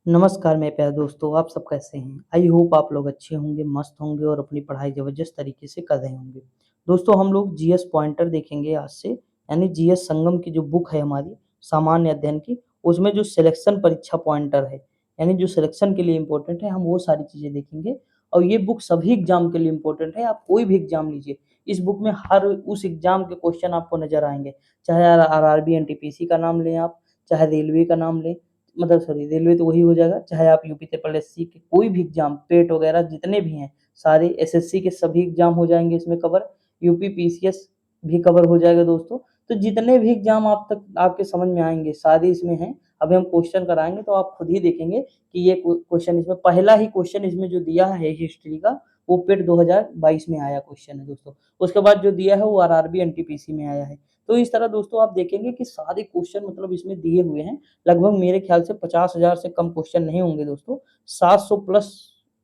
नमस्कार मेरे प्यारे दोस्तों, आप सब कैसे हैं? आई होप आप लोग अच्छे होंगे, मस्त होंगे और अपनी पढ़ाई ज़बरदस्त तरीके से कर रहे होंगे। दोस्तों हम लोग जीएस पॉइंटर देखेंगे आज से, यानी जीएस संगम की जो बुक है हमारी सामान्य अध्ययन की, उसमें जो सिलेक्शन परीक्षा पॉइंटर है, यानी जो सिलेक्शन के लिए इम्पोर्टेंट है, हम वो सारी चीज़ें देखेंगे। और ये बुक सभी एग्ज़ाम के लिए इम्पोर्टेंट है, आप कोई भी एग्ज़ाम लीजिए, इस बुक में हर उस एग्ज़ाम के क्वेश्चन आपको नज़र आएँगे। चाहे आरआरबी, एनटीपीसी का नाम लें आप, चाहे रेलवे का नाम लें, मतलब सॉरी रेलवे तो वही हो जाएगा, चाहे आप यूपी ट्रिपल एससी के कोई भी एग्ज़ाम, टेट वगैरह जितने भी हैं, सारे एसएससी के सभी एग्ज़ाम हो जाएँगे इसमें कवर, यूपी पीसीएस भी कवर हो जाएगा दोस्तों। तो जितने भी एग्ज़ाम आप तक आपके समझ में आएँगे, सारे इसमें हैं। अभी हम क्वेश्चन कराएँगे तो आप खुद ही देखेंगे कि ये क्वेश्चन इसमें पहला ही क्वेश्चन इसमें जो दिया है हिस्ट्री का, वो पेट 2022 में आया क्वेश्चन है दोस्तों। उसके बाद जो दिया है वो आरआरबी एनटीपीसी में आया है। तो इस तरह दोस्तों आप देखेंगे कि सारे क्वेश्चन मतलब इसमें दिए हुए हैं। लगभग मेरे ख्याल से 50,000 से कम क्वेश्चन नहीं होंगे दोस्तों। 700 प्लस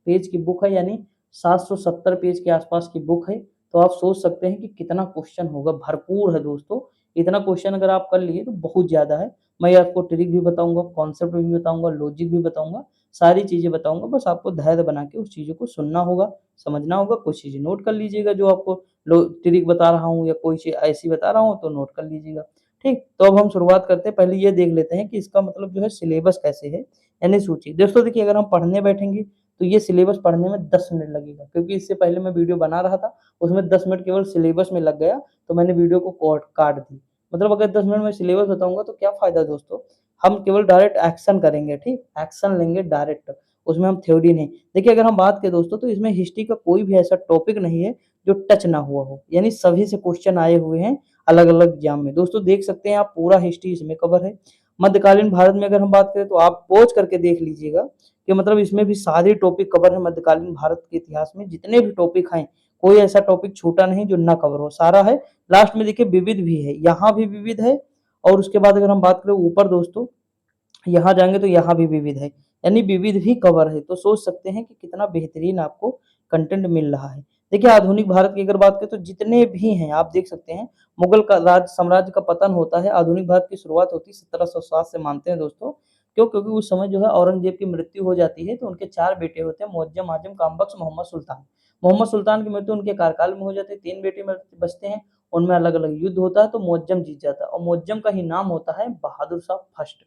पेज की बुक है, यानी 770 पेज के आसपास की बुक है। तो आप सोच सकते हैं कि कितना क्वेश्चन होगा, भरपूर है दोस्तों। इतना क्वेश्चन अगर आप कर लिए तो बहुत ज़्यादा है। मैं आपको ट्रिक भी बताऊँगा, कॉन्सेप्ट भी बताऊँगा, लॉजिक भी बताऊँगा, सारी चीज़ें बताऊँगा। बस आपको धैर्य बना के उस चीज़ों को सुनना होगा, समझना होगा, कुछ चीज़ें नोट कर लीजिएगा जो आपको ट्रिक बता रहा हूँ या कोई चीज़ ऐसी बता रहा हूँ तो नोट कर लीजिएगा। ठीक, तो अब हम शुरुआत करते हैं। पहले ये देख लेते हैं कि इसका मतलब जो है सिलेबस कैसे है, यानी सूची। दोस्तों देखिए अगर हम पढ़ने बैठेंगे तो ये सिलेबस पढ़ने में 10 मिनट लगेगा, क्योंकि इससे पहले मैं वीडियो बना रहा था, उसमें 10 मिनट केवल सिलेबस में लग गया, तो मैंने वीडियो को काट दी। मतलब अगर 10 मिनट में सिलेबस बताऊँगा तो क्या फ़ायदा दोस्तों? हम केवल डायरेक्ट एक्शन करेंगे, ठीक? एक्शन लेंगे डायरेक्ट, उसमें हम थ्योरी नहीं। देखिए अगर हम बात करें दोस्तों तो इसमें हिस्ट्री का कोई भी ऐसा टॉपिक नहीं है जो टच ना हुआ हो, यानी सभी से क्वेश्चन आए हुए हैं अलग-अलग एग्जाम में। दोस्तों देख सकते हैं आप पूरा हिस्ट्री इसमें कवर है। मध्यकालीन भारत में अगर हम बात करें तो आप पॉज़ करके देख लीजिएगा कि मतलब इसमें भी सारे टॉपिक कवर है। मध्यकालीन भारत के इतिहास में जितने भी टॉपिक हैं, कोई ऐसा टॉपिक छूटा नहीं जो ना कवर हो, सारा है। लास्ट में देखिए विविध भी है, यहाँ भी विविध है और उसके बाद अगर हम बात करें ऊपर दोस्तों, यहाँ जाएँगे तो यहाँ भी विविध है, यानी विविध भी कवर है। तो सोच सकते हैं कि कितना बेहतरीन आपको कंटेंट मिल रहा है। देखिए आधुनिक भारत की अगर बात करें तो जितने भी हैं आप देख सकते हैं, मुगल का राज साम्राज्य का पतन होता है, आधुनिक भारत की शुरुआत होती है 1707 से मानते हैं दोस्तों। क्यों? क्योंकि उस समय जो है औरंगज़ेब की मृत्यु हो जाती है, तो उनके 4 बेटे होते हैं, मुअज़्ज़म, आज़म, कामबख्श, मोहम्मद सुल्तान। मोहम्मद सुल्तान की मृत्यु उनके कार्यकाल में हो जाती है, 3 बेटे बचते हैं, उनमें अलग-अलग युद्ध होता है तो मुअज़्ज़म जीत जाता है और मुअज़्ज़म का ही नाम होता है बहादुर शाह फर्स्ट।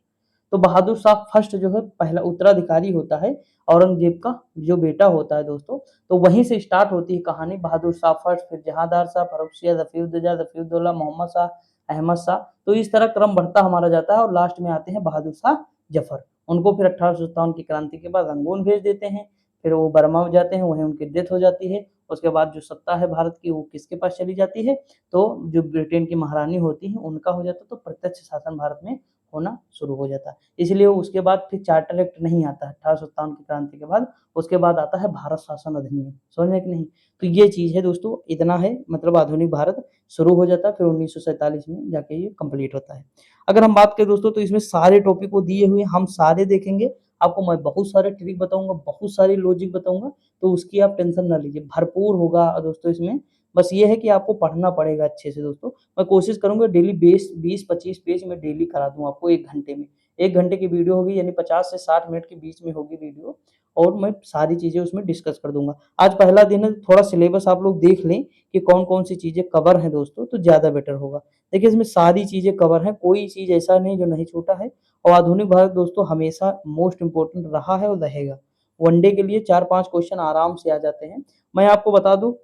तो बहादुर शाह फर्स्ट जो है पहला उत्तराधिकारी होता है औरंगज़ेब का जो बेटा होता है दोस्तों। तो वहीं से स्टार्ट होती है कहानी, बहादुर शाह फर्स्ट, फिर जहांदार शाह, फ़र्रुखसिया, ज़फ़ीरुद्दौला, मोहम्मद शाह, अहमद शाह। तो इस तरह क्रम बढ़ता हमारा जाता है और लास्ट में आते हैं बहादुर शाह ज़फ़र। उनको फिर 1857 की क्रांति के बाद रंगून भेज देते हैं, फिर वो बर्मा में जाते हैं, वहीं उनकी डेथ हो जाती है। उसके बाद जो सत्ता है भारत की वो किसके पास चली जाती है? तो जो ब्रिटेन की महारानी होती हैं उनका हो जाता है, तो प्रत्यक्ष शासन भारत में होना शुरू हो जाता है। इसलिए उसके बाद फिर चार्टर एक्ट नहीं आता है 1857 की क्रांति के बाद, उसके बाद आता है भारत शासन अधिनियम, समझ में कि नहीं? तो ये चीज़ है दोस्तों, इतना है, मतलब आधुनिक भारत शुरू हो जाता है, फिर 1947 में जाके ये कंप्लीट होता है। अगर हम बात करें दोस्तों तो इसमें सारे टॉपिक को दिए हुए हम सारे देखेंगे, आपको मैं बहुत सारे ट्रिक बताऊँगा, बहुत सारी लॉजिक बताऊँगा, तो उसकी आप टेंशन ना लीजिए, भरपूर होगा दोस्तों इसमें। बस ये है कि आपको पढ़ना पड़ेगा अच्छे से दोस्तों। मैं कोशिश करूँगा डेली 20-25 पेज मैं डेली करा दूँ आपको 1 घंटे में। 1 घंटे की वीडियो होगी, यानी 50 से 60 मिनट के बीच में होगी वीडियो और मैं सारी चीज़ें उसमें डिस्कस कर दूँगा। आज पहला दिन है, थोड़ा सिलेबस आप लोग देख लें कि कौन-कौन सी चीज़ें कवर हैं दोस्तों, तो ज़्यादा बेटर होगा। देखिए इसमें सारी चीज़ें कवर हैं, कोई चीज़ ऐसा नहीं जो नहीं छूटा है और आधुनिक भारत दोस्तों हमेशा मोस्ट इम्पोर्टेंट रहा है और रहेगा। वनडे के लिए 4-5 क्वेश्चन आराम से आ जाते हैं। मैं आपको बता दूँ,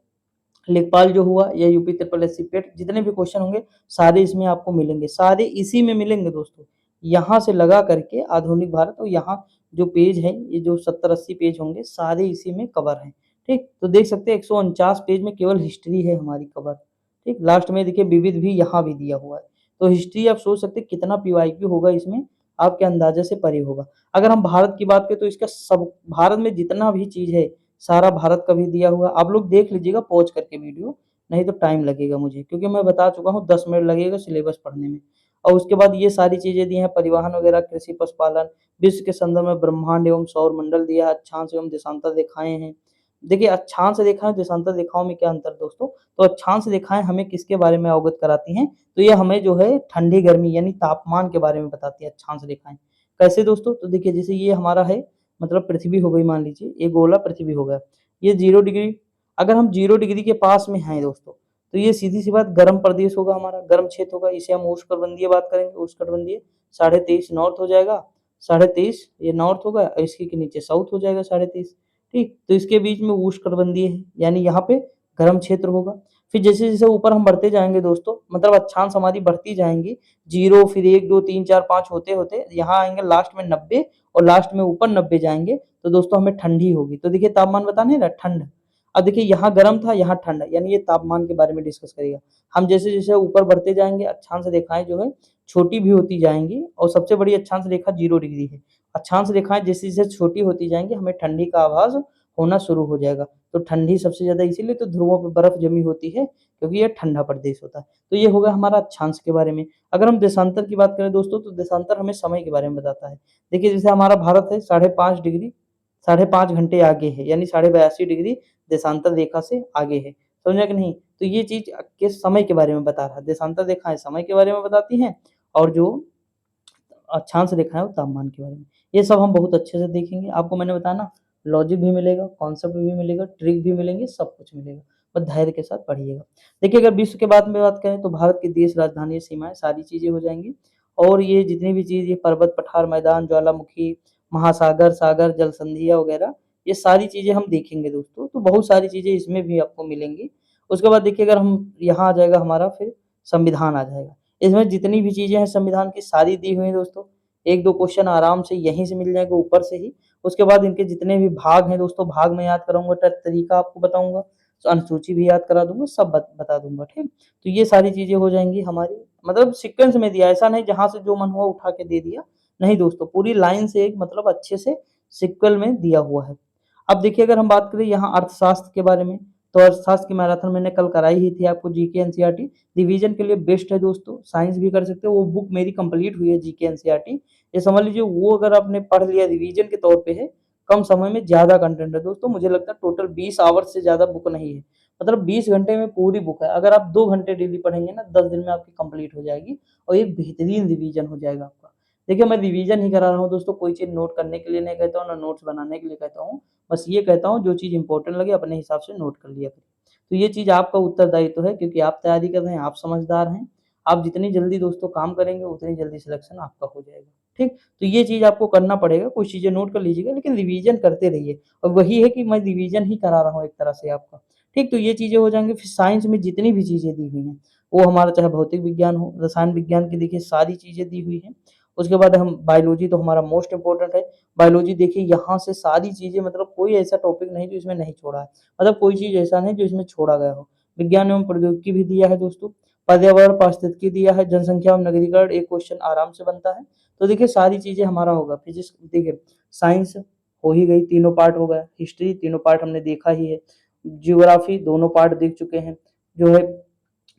लेखपाल जो हुआ या यूपी ट्रिपल एससी पेट, जितने भी क्वेश्चन होंगे सारे इसमें आपको मिलेंगे, सारे इसी में मिलेंगे दोस्तों। यहाँ से लगा करके आधुनिक भारत और यहाँ जो पेज है, ये जो 70-80 पेज होंगे सारे इसी में कवर हैं, ठीक? तो देख सकते हैं 149 पेज में केवल हिस्ट्री है हमारी कवर, ठीक? लास्ट में देखिए विविध भी यहाँ भी दिया हुआ है। तो हिस्ट्री आप सोच सकते हैं कितना पीवाईक्यू होगा इसमें, आपके अंदाज़े से परे होगा। अगर हम भारत की बात करें तो इसका सब भारत में जितना भी चीज़ है, सारा भारत का भी दिया हुआ है। आप लोग देख लीजिएगा पॉज़ करके वीडियो, नहीं तो टाइम लगेगा मुझे, क्योंकि मैं बता चुका हूँ 10 मिनट लगेगा सिलेबस पढ़ने में। और उसके बाद ये सारी चीज़ें दी हैं, परिवहन वगैरह, कृषि, पशुपालन, विश्व के संदर्भ में ब्रह्मांड एवं सौरमंडल दिया है, अक्षांश एवं देशांतर रेखाएँ हैं। देखिए अक्षांश रेखाएँ, देशांतर रेखाओं में क्या अंतर दोस्तों? तो अक्षांश रेखाएँ हमें किसके बारे में अवगत कराती हैं? तो ये हमें जो है ठंडी-गर्मी यानी तापमान के बारे में बताती है अक्षांश रेखाएँ। कैसे दोस्तों? तो देखिए जैसे ये हमारा है मतलब पृथ्वी हो गई मान लीजिए, ये गोला पृथ्वी हो गया। ये 0 डिग्री अगर हम 0 डिग्री के पास में हैं दोस्तों, तो ये सीधी-सी बात गर्म प्रदेश होगा हमारा, गर्म क्षेत्र होगा, इसे हम उष्णकटिबंधीय बात करेंगे, उष्णकटिबंधीय 23.5 नॉर्थ हो जाएगा, 23.5 ये नॉर्थ होगा और इसके के नीचे साउथ हो जाएगा 23.5 ठीक? तो इसके बीच में उष्णकटिबंधीय है, यानी यहाँ पे गर्म क्षेत्र होगा। फिर जैसे-जैसे ऊपर हम बढ़ते जाएँगे दोस्तों, मतलब अक्षांश हमारी बढ़ती जाएँगी, 0 फिर 1, 2, 3, 4, 5 होते-होते यहाँ आएँगे लास्ट में 90 और लास्ट में ऊपर 90 जाएँगे, तो दोस्तों हमें ठंडी होगी। तो देखिए तापमान बता नहीं रहा ठंड। अब देखिए यहाँ गर्म था, यहाँ ठंड है, यानी ये तापमान के बारे में डिस्कस करेगा। हम जैसे-जैसे ऊपर बढ़ते जाएँगे, अक्षांश रेखाएँ जो है छोटी भी होती जाएँगी और सबसे बड़ी अक्षांश रेखा 0 डिग्री है। अक्षांश रेखाएँ जैसे-जैसे छोटी होती जाएँगी, हमें ठंडी का आभास होना शुरू हो जाएगा। तो ठंडी सबसे ज़्यादा इसीलिए तो ध्रुवों पे बर्फ जमी होती है, क्योंकि ये ठंडा प्रदेश होता है। तो ये हो गया हमारा अक्षांश के बारे में। अगर हम देशांतर की बात करें दोस्तों, तो देशांतर हमें समय के बारे में बताता है। देखिए जैसे हमारा भारत है 5.5 डिग्री 5.5 घंटे आगे है, यानी 82.5 डिग्री देशांतर रेखा से आगे है। समझा कि नहीं? तो ये चीज़ के समय के बारे में बता रहा है। देशांतर रेखाएँ समय के बारे में बताती हैं और जो अक्षांश रेखा है वो तापमान के बारे में। ये सब हम बहुत अच्छे से देखेंगे। आपको मैंने बताया ना लॉजिक भी मिलेगा, कॉन्सेप्ट भी मिलेगा, ट्रिक भी मिलेंगे, सब कुछ मिलेगा। बस धैर्य के साथ पढ़िएगा। देखिए अगर विश्व के बारे में बात करें तो भारत की देश, राजधानी, सीमाएँ सारी चीज़ें हो जाएँगी और ये जितनी भी चीज़ ये पर्वत, पठार, मैदान, ज्वालामुखी, महासागर, सागर, जल संधियाँ वगैरह ये सारी चीज़ें हम देखेंगे दोस्तों। तो बहुत सारी चीज़ें इसमें भी आपको मिलेंगी। उसके बाद देखिए अगर हम यहाँ आ जाएगा हमारा फिर संविधान आ जाएगा। इसमें जितनी भी चीज़ें हैं संविधान की सारी दी हुई हैं दोस्तों। 1-2 क्वेश्चन आराम से यहीं से मिल जाएँगे ऊपर से ही। उसके बाद इनके जितने भी भाग हैं दोस्तों, भाग मैं याद कराऊँगा, तरीका आपको बताऊँगा, अनुसूची भी याद करा दूँगा, सब बता दूँगा, ठीक? तो ये सारी चीज़ें हो जाएँगी हमारी मतलब सीक्वेंस में दिया है, ऐसा नहीं जहाँ से जो मन हुआ उठा के दे दिया। नहीं दोस्तों, पूरी लाइन से एक मतलब अच्छे से सीक्वल में दिया हुआ है। अब देखिए अगर हम बात करें यहाँ अर्थशास्त्र के बारे में, तो अर्थशास्त्र की मैराथन मैंने कल कराई ही थी आपको जीके एनसीईआरटी। रिवीजन के लिए बेस्ट है दोस्तों, साइंस भी कर सकते हो, वो बुक मेरी कंप्लीट हुई है जीके एनसीईआरटी। ये समझ लीजिए वो अगर आपने पढ़ लिया रिवीजन के तौर पे है, कम समय में ज़्यादा कंटेंट है दोस्तों, मुझे लगता है टोटल 20 आवर्स से ज़्यादा बुक नहीं है। मतलब 20 घंटे में पूरी बुक है, अगर आप 2 घंटे डेली पढ़ेंगे ना 10 दिन में आपकी कंप्लीट हो जाएगी और एक बेहतरीन रिवीजन हो जाएगा आपका। देखिए मैं रिवीजन ही करा रहा हूँ दोस्तों, कोई चीज़ नोट करने के लिए नहीं कहता हूँ, ना नोट्स बनाने के लिए कहता हूँ। बस ये कहता हूँ जो चीज़ इम्पोर्टेंट लगे अपने हिसाब से नोट कर लिया करिए। तो ये चीज़ आपका उत्तरदायित्व है क्योंकि आप तैयारी कर रहे हैं, आप समझदार हैं। आप जितनी जल्दी दोस्तों काम करेंगे उतनी जल्दी सिलेक्शन आपका हो जाएगा, ठीक? तो ये चीज़ आपको करना पड़ेगा, कुछ चीज़ें नोट कर लीजिएगा लेकिन रिवीजन करते रहिए और वही है कि मैं रिवीजन ही करा रहा हूँ एक तरह से आपका, ठीक? तो ये चीज़ें हो जाएँगी फिर साइंस में जितनी भी चीज़ें दी हुई हैं, वो हमारा चाहे भौतिक विज्ञान हो, रसायन विज्ञान की देखिए सारी चीज़ें दी हुई हैं। उसके बाद हम बायोलॉजी तो हमारा मोस्ट इम्पोर्टेंट है। बायोलॉजी देखिए यहाँ से सारी चीज़ें मतलब कोई ऐसा टॉपिक नहीं जो इसमें नहीं छोड़ा है। मतलब कोई चीज़ ऐसा नहीं जो इसमें छोड़ा गया हो। विज्ञान एवं प्रौद्योगिकी भी दिया है दोस्तों, पर्यावरण पारिस्थितिकी दिया है, जनसंख्या एवं नगरीकरण एक क्वेश्चन आराम से बनता है। तो देखिए सारी चीज़ें हमारा होगा। फिजिक्स देखिए साइंस हो ही गई, तीनों पार्ट हो गया, हिस्ट्री तीनों पार्ट हमने देखा ही है, ज्योग्राफी दोनों पार्ट देख चुके हैं, जो है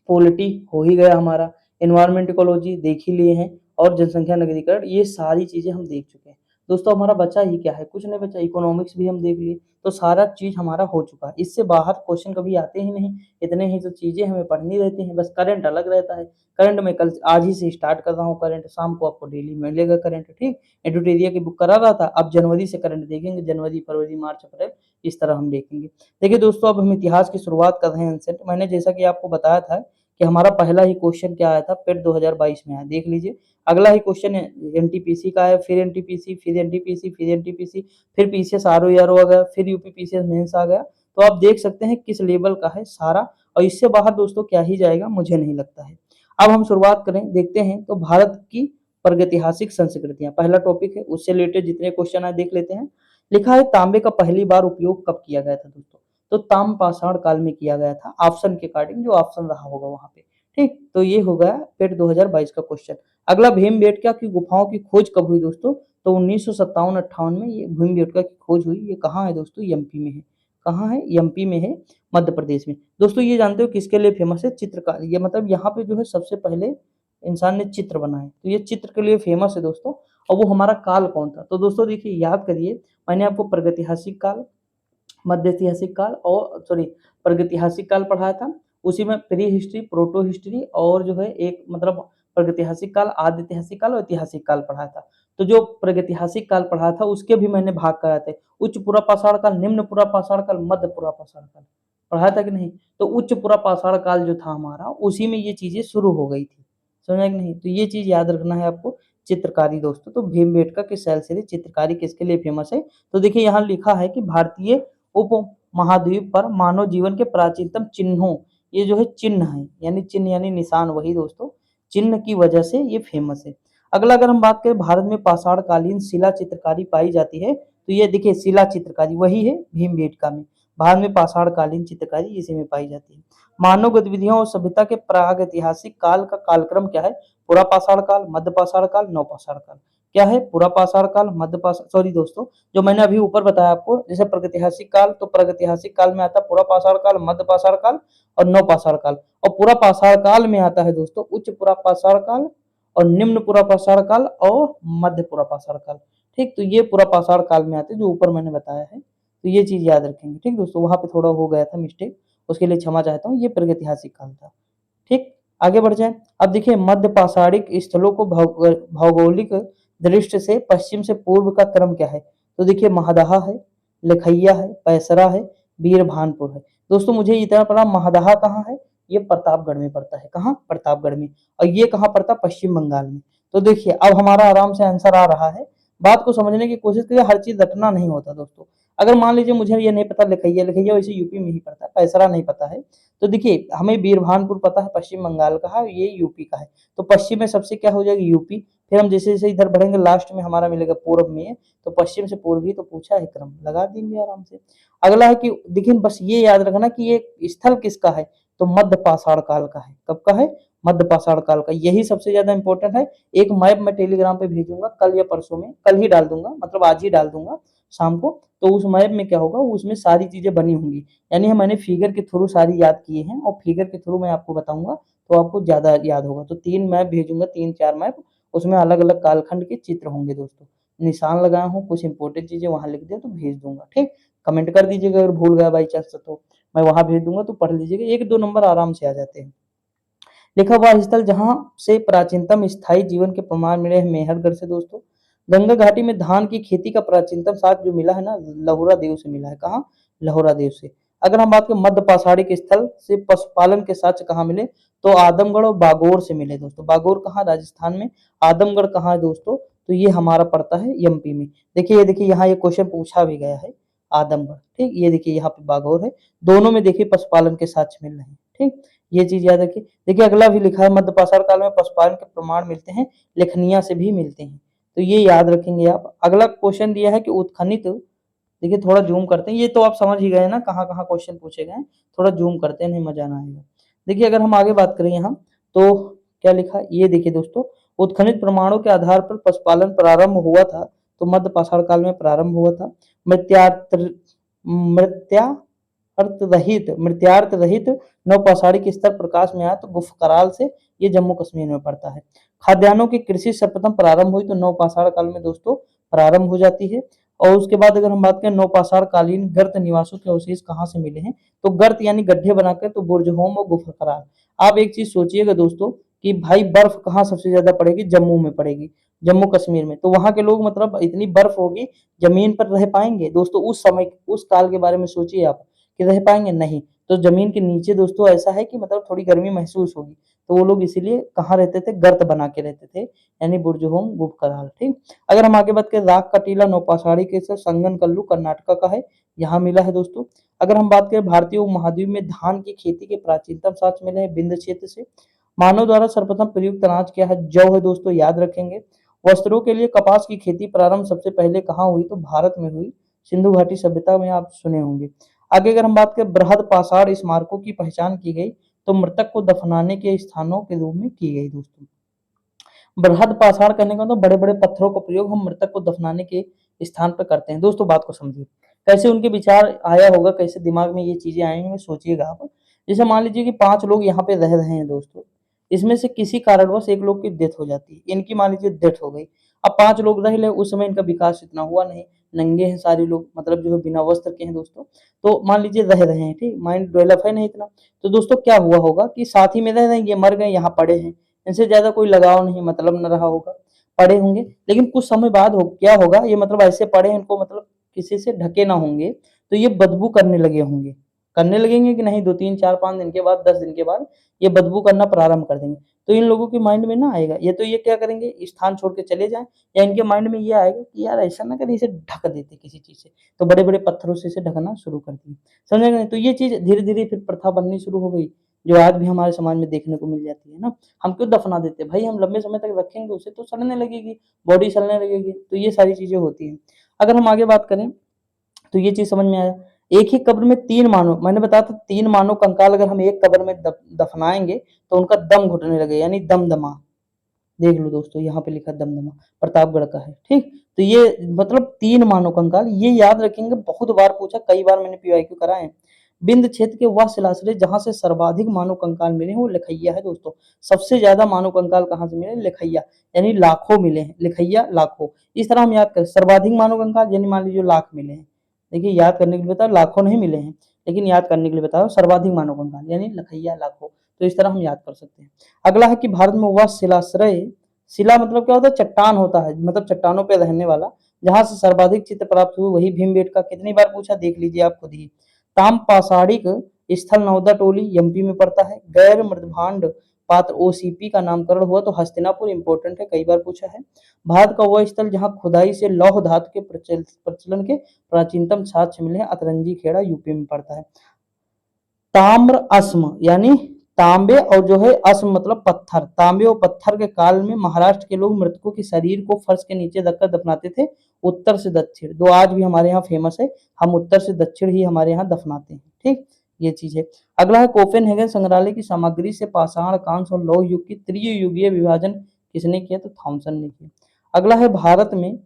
पॉलिटी हो ही गया हमारा, एनवायरमेंट इकोलॉजी देख ही लिए हैं और जनसंख्या नगरीकरण ये सारी चीज़ें हम देख चुके हैं। दोस्तों हमारा बचा ही क्या है? कुछ नहीं बचा, इकोनॉमिक्स भी हम देख लिए, तो सारा चीज़ हमारा हो चुका है। इससे बाहर क्वेश्चन कभी आते ही नहीं, इतने ही तो चीज़ें हमें पढ़नी रहती हैं, बस करंट अलग रहता है। करंट मैं कल आज ही से स्टार्ट कर रहा हूँ करंट, शाम को आपको डेली मिलेगा करंट, ठीक? एडुटेरिया की बुक करा रहा था, अब जनवरी से करंट देखेंगे, जनवरी, फरवरी, मार्च, अप्रैल इस तरह हम देखेंगे। देखिए दोस्तों अब हम इतिहास की शुरुआत कर रहे हैं एनसेट मैंने जैसा कि आपको बताया था कि हमारा पहला ही क्वेश्चन क्या आया था पेट 2022 में आया, देख लीजिए। अगला ही क्वेश्चन एनटीपीसी का है, फिर एनटीपीसी, फिर एनटीपीसी, फिर एनटीपीसी, फिर पीसीएस आरओ आ गया, फिर यूपी पीसीएस मेंस आ गया। तो आप देख सकते हैं किस लेवल का है सारा और इससे बाहर दोस्तों क्या ही जाएगा मुझे नहीं लगता है। अब हम शुरुआत करें, देखते हैं तो भारत की प्रागैतिहासिक संस्कृतियाँ पहला टॉपिक है, उससे रिलेटेड जितने क्वेश्चन आए देख लेते हैं। लिखा है तांबे का पहली बार उपयोग कब किया गया था दोस्तों? तो ताम्रपाषाण काल में किया गया था, ऑप्शन के अकॉर्डिंग जो ऑप्शन रहा होगा वहाँ पे, ठीक? तो ये हो गया पेट 2022 का क्वेश्चन। अगला भीमबेटका की गुफाओं की खोज कब हुई दोस्तों? तो 1957-58 में ये भीमबेटका की खोज हुई। ये कहाँ है दोस्तों? एमपी में है। कहाँ है? एमपी में है, मध्य प्रदेश में। दोस्तों ये जानते हो किसके लिए फेमस है? चित्रकार। ये मतलब यहाँ पे जो है सबसे पहले इंसान ने चित्र बनाए, तो ये चित्र के लिए फेमस है दोस्तों। और वो हमारा काल कौन था? तो दोस्तों देखिए याद करिए, मैंने आपको प्रागैतिहासिक काल, मध्य ऐतिहासिक काल और सॉरी प्रागैतिहासिक काल पढ़ाया था। उसी में प्री हिस्ट्री, प्रोटो हिस्ट्री और जो है एक मतलब प्रागैतिहासिक काल, आद्य ऐतिहासिक काल और ऐतिहासिक काल पढ़ाया था। तो जो प्रागैतिहासिक काल पढ़ा था उसके भी मैंने भाग कराए थे। उच्च पुरा पाषाण काल, निम्न पुरा पाषाण काल, मध्य पुरा पाषाण काल पढ़ा था कि नहीं? तो उच्च पुरा पाषाण काल जो था हमारा, उसी में ये चीजें शुरू हो गई थी। समझा कि नहीं? तो ये चीज याद रखना है आपको। चित्रकारी दोस्तों, तो भीमबेटका की शैल से चित्रकारी किसके लिए फेमस है? तो देखिए यहाँ लिखा है कि भारतीय उप महाद्वीप पर मानव जीवन के प्राचीनतम चिन्हों, ये जो है चिन्ह है, यानी चिन्ह यानी निशान, वही दोस्तों चिन्ह की वजह से ये फेमस है। अगला अगर हम बात करें, भारत में पाषाण कालीन शिला चित्रकारी पाई जाती है, तो ये देखिए शिला चित्रकारी वही है भीमबेटका में। भारत में पाषाण कालीन चित्रकारी इसी में पाई जाती है। मानव गतिविधियों और सभ्यता के प्राग ऐतिहासिक काल का कालक्रम क्या है? पुरा पाषाण काल, मध्य पाषाण काल, नव पाषाण काल। क्या है? पुरा पाषाण काल, मध्य पाषाण, सॉरी दोस्तों, जो मैंने अभी ऊपर बताया आपको, जैसे प्रागैतिहासिक काल, तो प्रागैतिहासिक काल में आता है पुरा पाषाण काल, मध्य पाषाण काल और नव पाषाण काल। और पुरा पाषाण काल में आता है दोस्तों उच्च पुरा पाषाण काल और निम्न पुरा पाषाण काल और मध्य पुरा पाषाण काल। ठीक, तो ये पुरा पाषाण काल में आते हैं जो ऊपर मैंने बताया है। तो ये चीज याद रखेंगे। ठीक दोस्तों, वहां पे थोड़ा हो गया था मिस्टेक, उसके लिए क्षमा चाहता हूँ। ये प्रागैतिहासिक काल था। ठीक, आगे बढ़ जाए। अब देखिए मध्य पाषाणिक स्थलों को भौगोलिक दृष्टि से पश्चिम से पूर्व का क्रम क्या है? तो देखिए महदहा है, लखैया है, पैसरा है, वीरभानपुर है। दोस्तों मुझे इतना पता, महदहा कहाँ है? ये प्रतापगढ़ में पड़ता है। कहाँ? प्रतापगढ़ में। और ये कहाँ पड़ता? पश्चिम बंगाल में। तो देखिए अब हमारा आराम से आंसर आ रहा है। बात को समझने की कोशिश करिए, हर चीज रटना नहीं होता दोस्तों। अगर मान लीजिए मुझे ये नहीं पता लखैया, लखैया वैसे यूपी में ही पड़ता है, पैसरा नहीं पता है, तो देखिए हमें बीरभानपुर पता है पश्चिम बंगाल का है, ये यूपी का है। तो पश्चिम में सबसे क्या हो जाएगा? यूपी। फिर हम जैसे जैसे इधर बढ़ेंगे लास्ट में हमारा मिलेगा पूर्व में, तो पश्चिम से पूर्व ही तो पूछा है, क्रम लगा देंगे आराम से। अगला है कि देखिए बस ये याद रखना कि ये स्थल किसका है? तो मध्य पाषाण काल का है। कब का है? मध्य पाषाण काल का। यही सबसे ज्यादा इंपॉर्टेंट है। एक मैप मैं टेलीग्राम पे भेजूंगा कल या परसों में, कल ही डाल दूंगा, मतलब आज ही डाल दूंगा शाम को। तो उस मैप में क्या होगा, उसमें सारी चीजें बनी होंगी, यानी मैंने फिगर के थ्रू सारी याद किए हैं, और फिगर के थ्रू मैं आपको बताऊंगा तो आपको ज्यादा याद होगा। तो 3 मैप भेजूंगा, 3-4 मैप, उसमें अलग अलग कालखंड के चित्र होंगे दोस्तों। निशान लगाया हूँ, कुछ इंपॉर्टेंट चीजें वहां लिख दिया तो भेज दूंगा। ठीक, कमेंट कर दीजिएगा अगर भूल गया बाई चांस, तो मैं वहां भेज दूंगा, तो पढ़ लीजिएगा, 1-2 नंबर आराम से आ जाते हैं। लिखा हुआ स्थल जहां से प्राचीनतम स्थायी जीवन के प्रमाण मिले हैं, मेहरगढ़ से दोस्तों। गंगा घाटी में धान की खेती का प्राचीनतम साक्ष्य जो मिला है ना, लहुरा देव से मिला है। कहाँ? लहुरा देव से। अगर हम बात करें मध्य पाषाणिक स्थल से पशुपालन के साक्ष्य कहाँ मिले, तो आदमगढ़ और बागोर से मिले दोस्तों। बागोर कहाँ? राजस्थान में। आदमगढ़ कहाँ है दोस्तों? तो ये हमारा पड़ता है एमपी में। देखिए ये देखिए यहाँ ये क्वेश्चन पूछा भी गया है, आदमगढ़। ठीक, ये देखिए यहाँ पे बागोर है। दोनों में देखिए पशुपालन के साक्ष्य मिल रहे हैं। ठीक, ये चीज याद रखिए। देखिए अगला भी लिखा है, मध्य पाषाण काल में पशुपालन के प्रमाण मिलते हैं, लेखनिया से भी मिलते हैं। तो ये याद रखेंगे आप। अगला क्वेश्चन दिया है कि उत्खनित, देखिए थोड़ा जूम करते हैं, ये तो आप समझ ही गए ना कहाँ कहाँ क्वेश्चन पूछे गए हैं। थोड़ा जूम करते हैं, नहीं मजा ना आएगा। देखिए अगर हम आगे बात करें यहाँ, तो क्या लिखा है, ये देखिए दोस्तों, उत्खनित प्रमाणों के आधार पर पशुपालन प्रारंभ हुआ था, तो मध्य पाषाण काल में प्रारंभ हुआ था। मृत्यार्थ मृत्या मृत्यार्थ रहित नवपाषाणिक स्तर प्रकाश में आया, तो गुफकराल से, ये जम्मू कश्मीर में पड़ता है। खाद्यान्नों की कृषि सर्वप्रथम प्रारंभ हुई तो नवपाषाण काल में दोस्तों प्रारंभ हो जाती है। और उसके बाद अगर हम बात करें नवपाषाण कालीन गर्त निवासों के अवशेष कहाँ से मिले हैं, तो गर्त यानी गड्ढे बनाकर, तो बुर्जहोम और गुफकराल। आप एक चीज सोचिएगा दोस्तों कि भाई बर्फ कहाँ सबसे ज्यादा पड़ेगी? जम्मू में पड़ेगी, जम्मू कश्मीर में। तो वहां के लोग मतलब इतनी बर्फ होगी, जमीन पर रह पाएंगे दोस्तों? उस समय उस काल के बारे में सोचिए आप कि रह पाएंगे, नहीं। तो जमीन के नीचे दोस्तों ऐसा है कि मतलब थोड़ी गर्मी महसूस होगी, तो वो लोग इसीलिए कहाँ रहते थे? गर्त बना के रहते थे, यानी बुर्जहोम गुफकराल। ठीक, अगर हम आगे बात करें, राग का टीला नौपाषाणी के संगन कल्लू कर्नाटका का है, यहाँ मिला है दोस्तों। अगर हम बात करें भारतीय उपमहाद्वीप में धान की खेती के प्राचीनतम साक्ष्य मिले हैं विंध्य क्षेत्र से। मानव द्वारा सर्वप्रथम प्रयुक्त अनाज क्या है? जौ है दोस्तों, याद रखेंगे। वस्त्रों के लिए कपास की खेती प्रारंभ सबसे पहले कहाँ हुई? तो भारत में हुई, सिंधु घाटी सभ्यता में, आप सुने होंगे। आगे अगर हम बात करें, बृहद पाषाण स्मारकों की पहचान की गई, तो मृतक को दफनाने के स्थानों के रूप में की गई दोस्तों। बृहद पाषाण करने का मतलब बड़े बड़े पत्थरों का प्रयोग हम मृतक को दफनाने के स्थान पर करते हैं दोस्तों। बात को समझिए, कैसे उनके विचार आया होगा, कैसे दिमाग में ये चीजें आई होंगी, सोचिएगा आप। जैसे मान लीजिए कि 5 लोग यहाँ पे रह रहे हैं दोस्तों, इसमें से किसी कारणवश एक लोग की डेथ हो जाती है, इनकी मान लीजिए डेथ हो गई। अब 5 लोग रह ले, उस समय इनका विकास इतना हुआ नहीं, नंगे हैं सारे लोग, मतलब जो है बिना वस्त्र के हैं दोस्तों। तो मान लीजिए रह रहे हैं, ठीक, माइंड डेवलप है नहीं इतना। तो दोस्तों क्या हुआ होगा कि साथ ही में रह रहे हैं, ये मर गए, यहाँ पड़े हैं, इनसे ज्यादा कोई लगाव नहीं, मतलब न रहा होगा। पड़े होंगे, लेकिन कुछ समय बाद क्या होगा, ये मतलब ऐसे पड़े इनको मतलब किसी से ढके ना होंगे, तो ये बदबू करने लगे होंगे। करने लगेंगे कि नहीं, 2 3 4 5 दिन के बाद, 10 दिन के बाद ये बदबू करना प्रारंभ कर देंगे। तो इन लोगों के माइंड में ना आएगा, ये तो ये क्या करेंगे, स्थान छोड़ के चले जाएं, या इनके माइंड में ये आएगा कि यार ऐसा ना करें, इसे ढक देते किसी चीज से, तो बड़े बड़े पत्थरों से इसे ढकना शुरू कर दिए। समझ गए? तो ये चीज धीरे धीरे फिर प्रथा बननी शुरू हो गई, जो आज भी हमारे समाज में देखने को मिल जाती है ना। हम क्यों दफना देते हैं भाई, हम लंबे समय तक रखेंगे उसे तो सड़ने लगेगी, बॉडी सड़ने लगेगी, तो ये सारी चीजें होती हैं। अगर हम आगे बात करें तो ये चीज समझ में आया। एक ही कब्र में 3 मानव, मैंने बताया था 3 मानव कंकाल अगर हम एक कब्र में दफनाएंगे तो उनका दम घुटने लगे, यानी दमदमा। देख लो दोस्तों, यहाँ पे लिखा दमदमा प्रतापगढ़ का है, ठीक। तो ये मतलब 3 मानव कंकाल, ये याद रखेंगे, बहुत बार पूछा, कई बार मैंने पीवाईक्यू कराए हैं। विंध्य क्षेत्र के वह शिलाश्रय जहां से सर्वाधिक मानव कंकाल मिले हैं वो लिखैया है दोस्तों। सबसे ज्यादा मानव कंकाल कहाँ से मिले? लिखैया, यानी लाखों मिले हैं, लिखैया लाखों। इस तरह हम याद करें, सर्वाधिक मानव कंकाल यानी मान लीजिए लाख मिले हैं। देखिए याद करने के लिए बताओ, लाखों नहीं मिले हैं, लेकिन याद करने के लिए बताओ सर्वाधिक मानव कंकाल यानी लखैया लाखों। तो इस तरह हम याद कर सकते हैं। अगला है कि भारत में वह शिलाश्रय, शिला मतलब क्या होता है? चट्टान होता है, मतलब चट्टानों पे रहने वाला, जहां से सर्वाधिक चित्र प्राप्त हुए वही भीमबेटका। कितनी बार पूछा देख लीजिए आप खुद ही। ताम पाषाणिक स्थल नवदा टोली एमपी में पड़ता है। गैर मृदभांड पात्र ओसीपी का नामकरण हुआ तो हस्तिनापुर, इंपॉर्टेंट है, कई बार पूछा है। भारत का वह स्थल जहां खुदाई से लौह धातु के प्रचलन के प्राचीनतम साक्ष्य मिले हैं, अतरंजी खेड़ा यूपी में पड़ता है। ताम्र अस्म यानी तांबे और जो है अस्म मतलब पत्थर, तांबे और पत्थर के काल में महाराष्ट्र के लोग मृतकों के शरीर को फर्श के नीचे रखकर दफनाते थे, उत्तर से दक्षिण। दो आज भी हमारे यहाँ फेमस है, हम उत्तर से दक्षिण ही हमारे यहाँ दफनाते हैं, ठीक। ये चीज है। अगला है कोपेनहेगन संग्रहालय की सामग्री से पाषाण, कांस्य और लौह युग की त्रियुगीय विभाजन किसने किया? तो थॉमसन ने किया। अगला है भारत में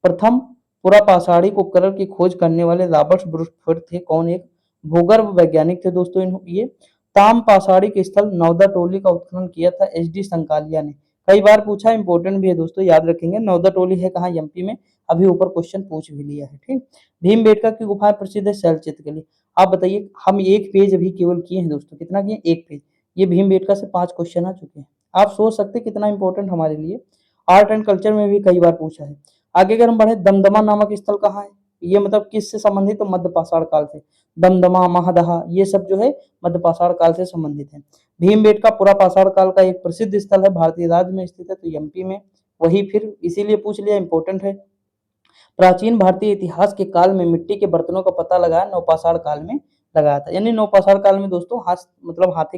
प्रथम पुरापाषाणिक उपकरण की खोज करने वाले रॉबर्ट ब्रूसफोर्ड थे। कौन? एक भूगर्भ वैज्ञानिक थे दोस्तों। ये ताम पाषाणिक स्थल नवदा टोली का उत्खनन किया था एच डी संकालिया ने। कई बार पूछा, इंपोर्टेंट भी है दोस्तों, याद रखेंगे। नवदा टोली है कहाँ? एमपी में। अभी ऊपर क्वेश्चन पूछ भी लिया है, ठीक। भीमबेटका की गुफाएं प्रसिद्ध है शैलचित्र के लिए। आप बताइए, हम एक पेज अभी केवल किए हैं दोस्तों, कितना किए? एक पेज। ये भीमबेटका से 5 क्वेश्चन आ चुके हैं। आप सोच सकते कितना इंपॉर्टेंट हमारे लिए। आर्ट एंड कल्चर में भी कई बार पूछा है। आगे अगर हम बढ़े, दमदमा नामक स्थल कहाँ है? ये मतलब किससे संबंधित? तो मध्य पाषाण काल से। दमदमा, महदहा, ये सब जो है मध्य पाषाण काल से संबंधित है। भीमबेटका पुरा पाषाण काल का एक प्रसिद्ध स्थल है, भारतीय राज्य में स्थित है, तो एमपी में। वही फिर इसीलिए पूछ लिया, इंपॉर्टेंट है। प्राचीन भारतीय इतिहास के काल में मिट्टी के बर्तनों का पता लगाया नवपाषाण काल में लगाया था, यानी नवपाषाण काल में दोस्तों हाथ मतलब हाथ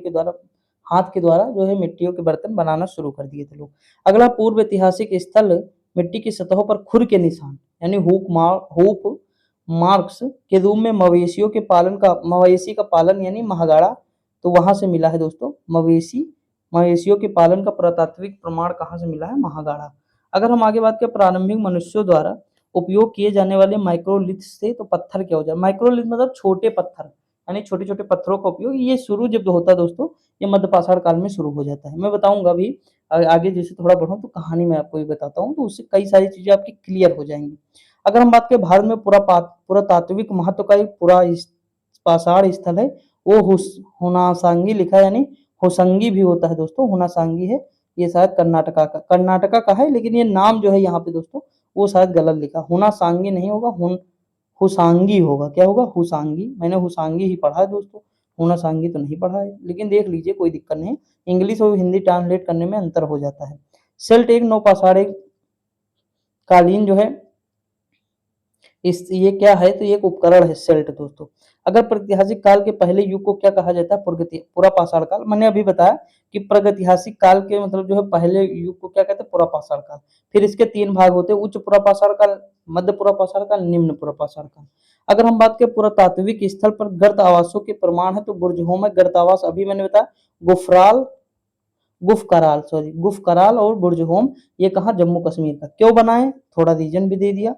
के द्वारा जो है मिट्टियों के बर्तन बनाना शुरू कर दिए थे लोग। अगला पूर्व ऐतिहासिक स्थल, मिट्टी की सतहों पर खुर के निशान यानी हुक मार्क्स के रूप में मवेशी का पालन यानी महागाड़ा, तो वहां से मिला है दोस्तों। मवेशियों के पालन का पुरातात्विक प्रमाण कहाँ से मिला है? महागाड़ा। अगर हम आगे बात करें प्रारंभिक मनुष्यों द्वारा उपयोग किए जाने वाले माइक्रोलिथ से, तो पत्थर क्या हो जाए? माइक्रोलिथ मतलब छोटे पत्थर, यानी छोटे छोटे पत्थरों का उपयोग। ये शुरू जब होता है दोस्तों, ये मध्य पाषाण काल में शुरू हो जाता है। मैं बताऊंगा अभी आगे, जैसे थोड़ा बढ़ूं तो कहानी मैं आपको ये बताता हूँ, तो उससे कई सारी चीजें आपकी क्लियर हो जाएंगी। अगर हम बात करें भारत में पुरातात्विक महत्व का एक पूरा पाषाण स्थल है, वो हुनासांगी लिखा है, यानी होसंगी भी होता है दोस्तों, हुनासांगी है। ये शायद कर्नाटका का है, लेकिन ये नाम जो है यहाँ पे दोस्तों वो शायद गलत लिखा, हुनासांगी नहीं होगा, हुसांगी होगा। क्या होगा? हुसांगी। मैंने हुसांगी ही पढ़ा है दोस्तों, हुनासांगी तो नहीं पढ़ा है, लेकिन देख लीजिए कोई दिक्कत नहीं। इंग्लिश और हिंदी ट्रांसलेट करने में अंतर हो जाता है। सेल्ट एक नौपाषाणिक कालीन जो है इस ये क्या है? तो ये एक उपकरण है सेल्ट दोस्तों। अगर प्रागैतिहासिक काल के पहले युग को क्या कहा जाता है? पुरापाषाण काल। मैंने अभी बताया कि प्रागैतिहासिक काल के मतलब जो है पहले युग को क्या कहते हैं? पुरापाषाण काल। फिर इसके 3 भाग होते हैं, उच्च पुरापाषाण काल, मध्य पुरापाषाण काल, निम्न पुरापाषाण काल। अगर हम बात करें पुरातात्विक स्थल पर गर्त आवासों के प्रमाण है, तो बुर्जहोम में गर्त आवास अभी मैंने बताया, गुफकराल और बुर्जहोम, ये कहा? जम्मू कश्मीर का। क्यों बनाए? थोड़ा रीजन भी दे दिया।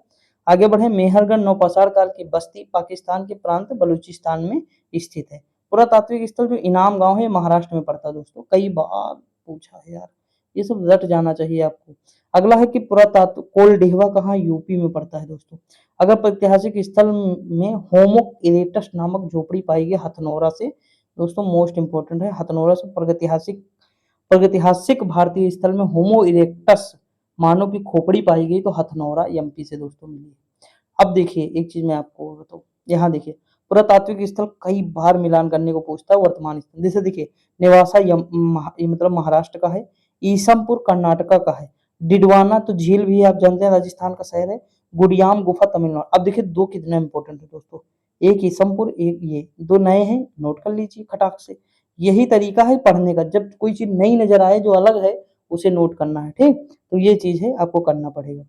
आगे बढ़े, मेहरगढ़ नौपाषाण काल की बस्ती पाकिस्तान के प्रांत बलूचिस्तान में स्थित है। पुरातात्विक स्थल जो इनाम गांव है महाराष्ट्र में पड़ता है दोस्तों, कई बार पूछा है यार, ये सब रट जाना चाहिए आपको। अगला है कि पुरातात्व कोलडिहवा कहाँ? यूपी में पड़ता है दोस्तों। अगर प्रागैतिहासिक स्थल में होमो इरेक्टस नामक झोपड़ी पाई गई हथनोरा से, दोस्तों मोस्ट इंपोर्टेंट है, हथनोरा से प्रागैतिहासिक भारतीय स्थल में होमो इरेक्टस मानव की खोपड़ी पाई गई तो हथनौरा एमपी से दोस्तों मिली है। अब देखिए एक चीज मैं आपको बताऊँ, यहाँ देखिए पुरातात्विक स्थल कई बार मिलान करने को पूछता है वर्तमान स्थल। जैसे देखिए नेवासा ये मतलब महाराष्ट्र का है, ईसमपुर कर्नाटका का है, डिडवाना तो झील भी है, आप जानते हैं राजस्थान का शहर है, गुड़ियाम गुफा तमिलनाडु। अब देखिए दो कितने इंपॉर्टेंट है दोस्तों, एक ईसमपुर एक ये दो नए हैं, नोट कर लीजिए खटाक से। यही तरीका है पढ़ने का, जब कोई चीज नई नजर आए जो अलग है उसे नोट करना है, ठीक। तो ये चीज है आपको करना पड़ेगा।